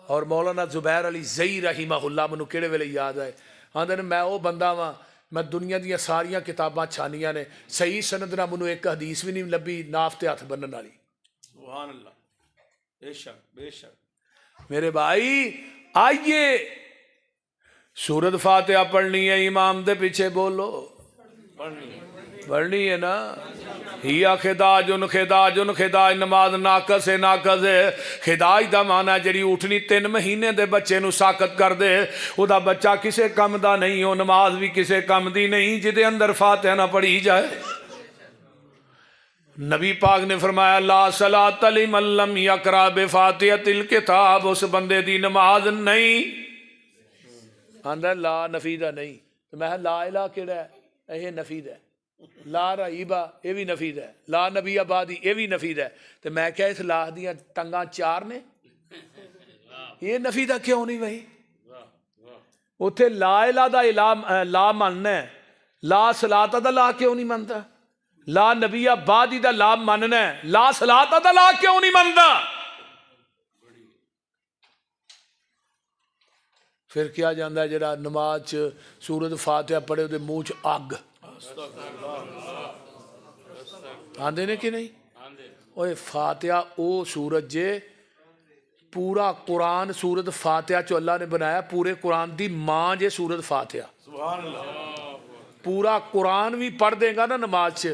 اور مولانا زبیر علی زئی رحمہ اللہ منو کیڑے ویلے یاد آئے، آندے نے میں او بندہ وا، میں دنیا دیا ساریاں کتاباں چھانیاں نے، صحیح سند نہ منو ایک حدیث بھی نہیں لبھی ناف تے ہاتھ بنن والی۔ سبحان اللہ بے شک بے شک۔ میرے بھائی آئیے سورت فاتحہ پڑھنی ہے، امام دے پیچھے بولو پڑھنی ہے نا. ہیا خداجن خداجن خداج نماز ناقص ہے ناقص ہے. خداج دا مانا جڑی اٹھنی 3 مہینے دے بچے نو ساقط کر دے او دا بچہ کسے کم دا نہیں ہو نماز بھی کسے کم دی نہیں جدے اندر فاتحہ نہ پڑھی جائے. نبی پاک نے فرمایا لا صلاۃ لمن لم یقرأ بفاتحۃ الکتاب. اس بندے دی نماز نہیں. آندا لا نفی دا نہیں. تو میں لا الہ کیڑا ہے یہ نفی دا ہے. لا رہیبا یہ بھی نفی دا ہے. لا نبی آبادی یہ بھی نفی دا ہے. تو میں کہا اس لا دیاں ٹنگاں 4 نے یہ نفی دا کیوں نہیں بھائی. اتھے لا الہ دا لا مننا ہے. لا صلاۃ دا لا کیوں نہیں منتا. لا نبی آبادی دا لا مننا ہے. لا صلاۃ دا لا کیوں نہیں منتا. پھر کیا جاندہ ہے جڑا نماز سورۃ فاتحہ پڑھے دے منہ چ اگ آندے نے کہ نہیں. اوے فاتحہ او سورت جے پورا قرآن سورت فاتحہ چو اللہ نے بنایا. پورے قرآن دی ماں جے سورت فاتحہ. سبحان اللہ. پورا قرآن بھی پڑھ دے گا نا نماز چ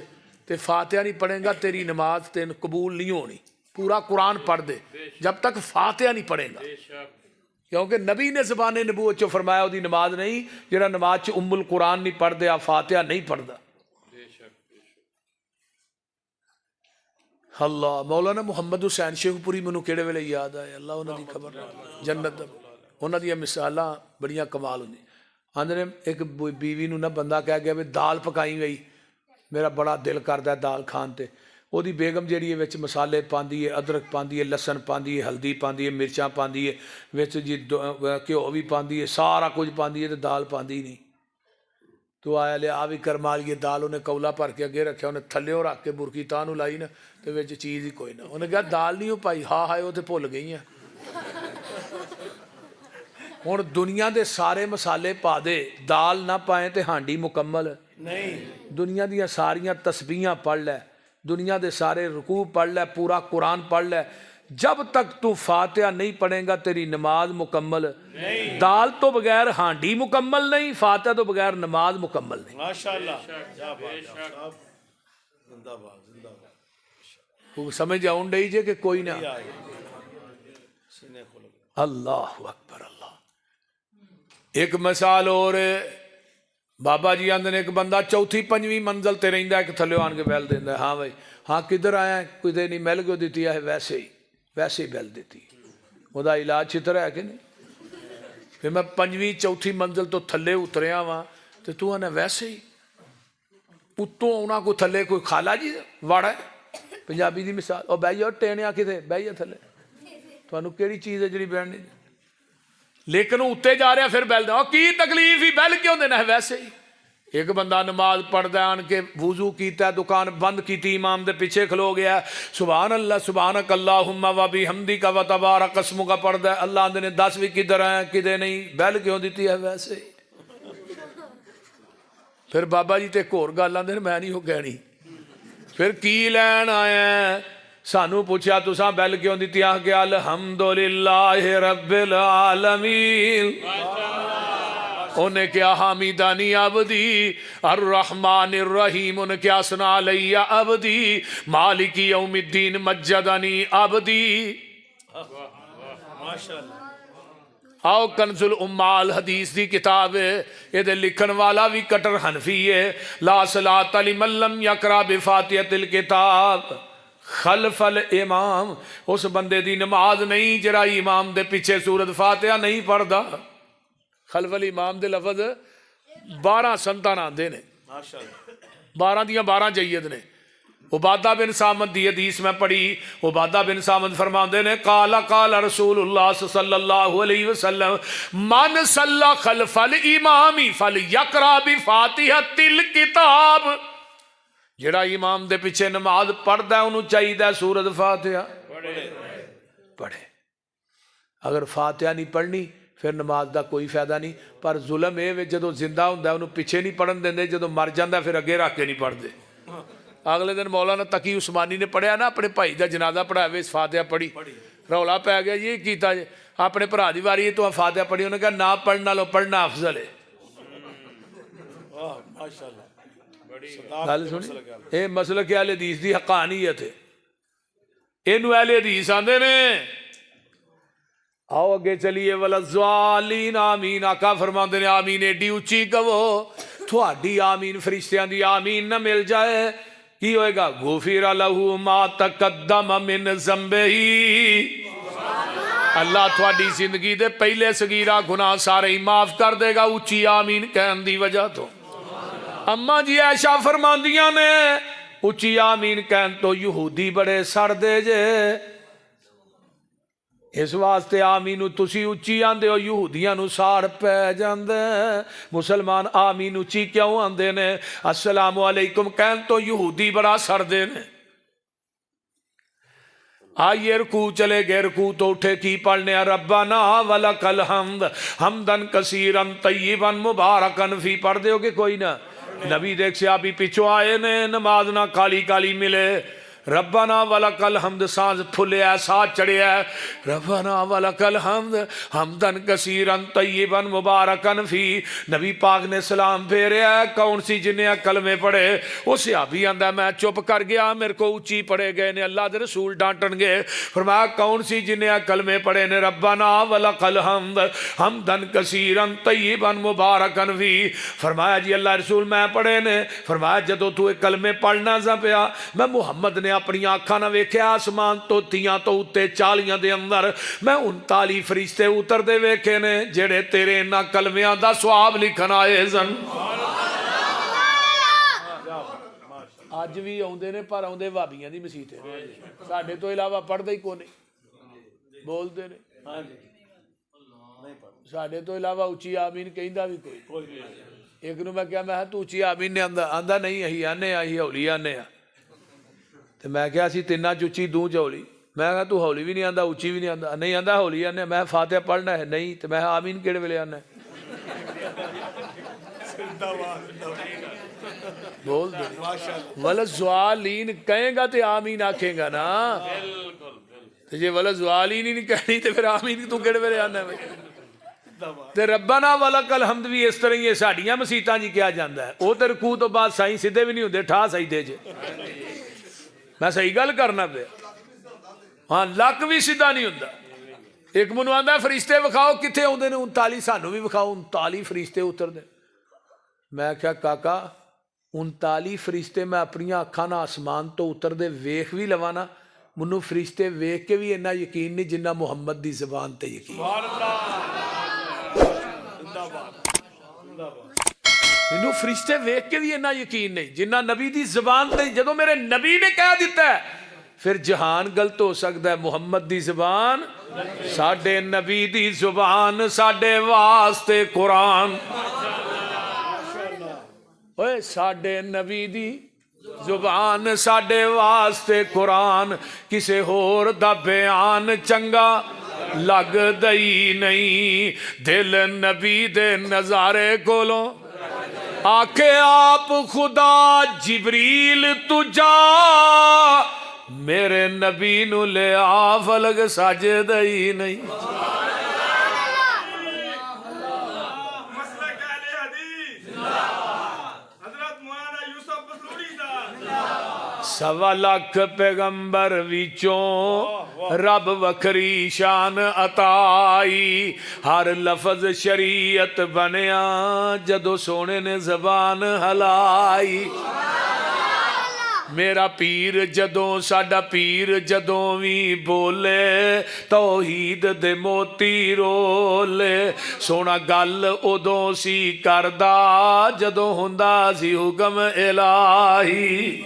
تے فاتحہ نہیں پڑھیں گا تیری نماز تین قبول نہیں ہونی. پورا قرآن پڑھ دے جب تک فاتحہ نہیں پڑھیں گا. کیونکہ نبی نے زبان نبوت چو فرمایا وہ دی نماز نہیں جڑا نماز چ ام القرآن نہیں پڑھ دیا فاتحہ نہیں پڑھدا. اللہ مولانا محمد حسین شیخ پوری منو کیڑے ویلے یاد آئے اللہ انہاں دی خبر جنت انہاں دی مثالاں بڑیاں کمال ہوندی. آندے نے ایک بیوی نو نہ بندہ کہہ گیا بھی دال پکائی گئی میرا بڑا دل کردا ہے دال کھان تے. وہ دی بیگم جیڑی ہے وچ مسالے پاندی ہے ادرک پاندی ہے لسن پاندی ہے ہلدی پاندی ہے مرچاں پاندی ہے وچ جی گھیو بھی پاندی ہے سارا کچھ پاندی ہے تے دال پاندی نہیں. تو آیا لے آ بھی کرما لیے دال انہیں کولا بھر کے اگے رکھیا انہیں تھلیوں رکھ کے برکی تاں نو لائی نا تے وچ چیز ہی کوئی نہ. انہیں کہا دال نہیں ہو پائی ہاں ہائے وہ تے بھول گئی ہیں. ہن دنیا دے سارے مسالے پا دے دال نہ پائیں تے ہانڈی مکمل نہیں. دنیا دیاں ساریاں تسبیحاں پڑھ لے دنیا دے سارے رکوع پڑھ لے پورا قرآن پڑھ لے جب تک تو فاتحہ نہیں پڑھیں گا تیری نماز مکمل نہیں. دال تو بغیر ہانڈی مکمل نہیں فاتحہ تو بغیر نماز مکمل نہیں. ماشاءاللہ. زندہ باد زندہ باد. وہ سمجھ آؤں ڈئی جے کہ کوئی نہ. اللہ اکبر اللہ. ایک مثال اور بابا جی آندے نے ایک بندہ چوتھی پنجویں منزل تے رہندا ہے کہ تھلے آن کے بیل دیندا ہے. ہاں بھائی ہاں کدھر آیا ہے کوئی دے نہیں مل گو دیتی ہے ویسے ہی بیل دیتی. وہ دا علاج چتر ہے کہ نہیں. پھر میں پنجویں چوتھی منزل تو تھلے اتریا ہاں تے تو آنا ویسے ہی اتوں آنا کوئی تھلے کوئی خالہ جی واڑا ہے پنجابی دی مثال اور بھائی اور ٹینیا کتے بھائی تھلے تو کیڑی چیز ہے جڑی بہن نہیں لیکن اتنے جا رہا پھر بیل دیں کی تکلیف ہی بیل کیوں دینا ہے ویسے ہی. ایک بندہ نماز پڑھدا آن کے وضو کیتا ہے دکان بند کیتی امام دے پیچھے کھلو گیا سبحان اللہ سبحانک اللہم و بحمدک و تبارک اسمک پڑھدا ہے. اللہ آندے نے 10 بھی کدھر آئے کدھر نہیں بیل کیوں دیتی ہے ویسے ہی. پھر بابا جی تے ایک اور گل آندے میں نہیں ہو کہنی پھر کی لین آیا سانو پوچھا تساں بیل کیوں دیتی ہے کہ الحمدللہ رب العالمین. انہیں کیا حامیدانی عبدی الرحمن الرحیم انہیں کیا سنا علیہ عبدی مالکی یوم الدین مجدنی عبدی. آؤ کنز الامال حدیث دی کتاب ہے یہ دے لکھن والا بھی کٹر حنفی ہے. لا صلاۃ لمن لم یقرأ بفاتحۃ الکتاب خلف الامام. اس بندے دی نماز نہیں جرا امام دے پیچھے سورت فاتحہ نہیں پڑھدا. خلف الامام دے لفظ 12 سنتان آندے نے 12 دیاں 12 جید نے. عبادہ بن سامد دی حدیث میں پڑھی عبادہ بن سامد فرماندے نے قال رسول اللہ صلی اللہ علیہ وسلم من صلی خلف الامام فلیقرأ بفاتحۃ الکتاب. جڑا امام دے پیچھے نماز پڑھدا ہے انہوں چاہیے سورت فاتحہ پڑھے. اگر فاتحہ نہیں پڑھنی پھر نماز دا کوئی فائدہ نہیں. پر ظلم اے جدو زندہ ہوندا ہے انہوں پیچھے نہیں پڑھن دیندے جدو مر جاندا پھر اگے رکھ کے نہیں پڑھدے. اگلے دن مولانا تقی عثمانی نے پڑھیا نا اپنے بھائی دا جنازہ پڑھاوے فاتحہ پڑھی رولا پی گیا یہ کیتا جے اپنے بھرا دی واری تو فاتحہ پڑھی انہوں نے کہا نہ پڑھنا لو پڑھنا افضل ہے. گل سنی یہ مسلک اہل حدیث دی حقانیت ہے اینو اہل حدیث آندے نے آؤ اگے چلیے ولضالین آمین آقا فرماندے نے آمین ایڈی اچھی کہو تھوڑی آمین فرشتیاں دی آمین نہ مل جائے کی ہوئے گا غفر لہ ما تقدم من ذنبہ اللہ تھوڑی زندگی دے پہلے صغیرہ گناہ سارے ہی معاف کر دے گا اچھی آمین کہن دی وجہ تو اما جی عائشہ فرماندیاں نے اچھی آمین کہن تو یہودی بڑے سر دے جے اس واسطے آمین تسی اچھی آندے ہو یہودیاں نو سار پہ جاندے مسلمان آمین اچھی کیوں آندے نے السلام علیکم کہن تو یہودی بڑا سر دے نے آئیے رکوع چلے گئے رکوع تو اٹھے کی پڑھنے ربنا ولک الحمد حمدن کثیرن طیبن مبارکن فی پڑھ دے ہو کہ کوئی نہ نبی دیکھ سے آبی پیچھو آئے نے نماز نہ کالی کالی ملے ربنا ولک الحمد سانز پھلے ہے ساتھ چڑھے ہے ربنا ولک الحمد حمدن کثیرن طیبن مبارکن فی نبی پاک نے سلام پھیرے ہے کون سی جنہیں کلمے پڑھے اسے ابھی آندہ میں چپ کر گیا میرے کو اچھی پڑھے گئے نے اللہ دے رسول ڈانٹن گے فرمایا کون سی جنہیں کلمے پڑھے نے ربنا ولک الحمد حمدن کثیرن طیبن مبارکن فی فرمایا جی اللہ رسول میں پڑھے نے فرمایا جدو تو ایک کلمے پڑھنا زا پیا میں محمد نے اپنی آنکھاں نہ ویکھیا آسمان تو تیاں تو اتے چالیاں دے اندر میں 39 فرشتے اتر دے ویکھے نے جڑے تیرے نہ کلمیاں دا ثواب لکھن آئے زن آج بھی آندے نے پر آندے وابیاں دی مسیح ساڈے تو علاوہ پڑھدا ہی کوئی نہیں بولدے نے ساڈے تو علاوہ اچھی آمین کہندا بھی کوئی ایک نو میں کہا میں تو اچھی آمین نے آندا نہیں اہی آنے اہی ہولی آنے تو میں کہا سی تینہ چچی دوں چولی میں کہا تو ہولی بھی نہیں آندا اچھی بھی نہیں آندا نہیں آندا ہولی آنے میں فاتحہ پڑھنا ہے نہیں تو میں آمین کیڑے ویلے آنا ہے بول دے ولضالین کہیں گا تو آمین آکھیں گا نا تو جی ولضالین ہی نہیں کہنی تو پھر آمین تو کیڑے ویلے آنا ہے تے ربنا ولک الحمد بھی اس طرح یہ ساڑیاں مسیطاں جی کیا جاندہ ہے او تے رکوع تو بعد سائیں سدھے بھی نہیں ہوندے ٹھا سائی دے جے میں صحیح گل کرنا پہ ہاں لک بھی سیدھا نہیں ہوتا ایک منو آندا فرشتے وکھاؤ کتنے آندے نے 39 سانو بھی وکھاؤ 39 فرشتے اتر دے میں کہا کاکا 39 فرشتے میں اپنی اکھاں نہ آسمان تو اتر دے ویکھ بھی لوانا منو فرشتے ویکھ کے بھی اتنا یقین نہیں جنہ محمد دی زبان تے یقین منو فرشتے ویکھ کے بھی اتنا یقین نہیں جنہ نبی دی زبان تے جدو میرے نبی نے کہہ دیتا ہے پھر جہان غلط ہو سکتا ہے محمد دی زبان ساڈے نبی دی زبان ساڈے واسطے قرآن اوے ساڈے نبی دی زبان ساڈے واسطے قرآن کسے ہور دا بیان چنگا لگ دئی نہیں دل نبی دے نظارے کولوں آکے آپ خدا جبریل تجا میرے نبی نو لے آ فلک سجدہ ہی نہیں سوا لاکھ پیغمبر وچوں رب وکھری شان عطائی ہر لفظ شریعت بنیا جدو سونے نے زبان ہلائی میرا پیر جدوں ساڈا پیر جدوں وی بولے توحید دے موتی رولے سونا گل ادوں سی کردا جدوں ہوندا سی حکم الہی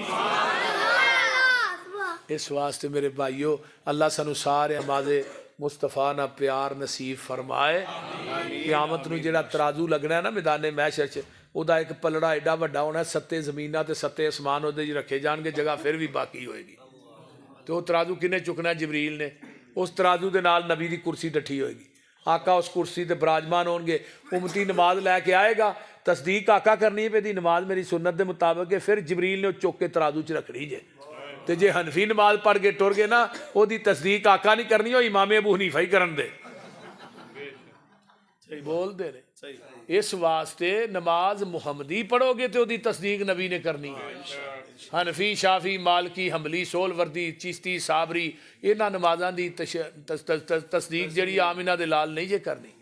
اس واسطے میرے بھائیو اللہ سانو سارے ہمارے مصطفیٰ نہ پیار نصیب فرمائے قیامت نو جڑا ترازو لگنا ہے نا میدان محشر چ او دا ایک پلڑا ایڈا وڈا ہونا ہے 7 زمیناں تے 7 اسمان او دے رکھے جان گے جگہ پھر بھی باقی ہوئے گی تو وہ ترازو کنے چکنا ہے جبریل نے اس ترازو دے نال نبی دی کرسی ڈٹھی ہوئے گی آقا اس کرسی تے براجمان ہون گے امتی نماز لے کے آئے گا تصدیق آقا کرنی ہے پہ دی نماز میری سنت دے مطابق ہے پھر جبریل نے چک کے ترازو چ رکھ لیجئے تے جے حنفی نماز پڑھ کے ٹر گے نا او دی تصدیق آقا نہیں کرنی ہو امام ابو حنیفہ ہی کرن دے بول دے رہے صحیح اس واسطے نماز محمدی پڑھو گے تو دی تصدیق نبی نے کرنی ہے حنفی شافی مالکی حنبلی سول وردی چشتی صابری انہاں نمازاں دی تصدیق جڑی آمینہ دے لال نہیں جے کرنی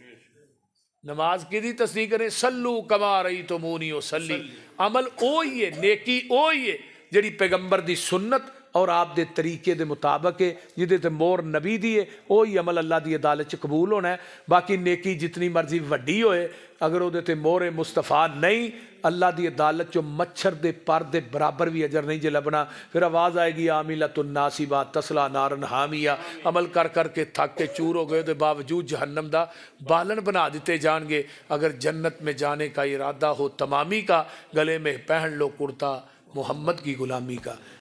نماز کی دی تصدیق کریں سلو کما رأیتمونی اصلی عمل اوہی ہے نیکی اوہی ہے جڑی پیغمبر دی سنت اور آپ دے طریقے دے مطابق ہے جدے تے مور نبی دی ہے اوہی عمل اللہ دی عدالت چ قبول ہونا ہے باقی نیکی جتنی مرضی وڈی ہوئے اگر او دے تے مور مصطفیٰ نہیں اللہ دی عدالت چ مچھر دے پر دے برابر بھی اجر نہیں جے لبنا پھر آواز آئے گی عاملۃ ناصبہ تصلیٰ نارا حامیہ عمل کر کر کے تھک کے چور ہو گئے دے باوجود جہنم دا بالن بنا دیتے جان گے اگر جنت میں جانے کا ارادہ ہو تمامی کا گلے میں پہن لو کرتا محمد کی غلامی کا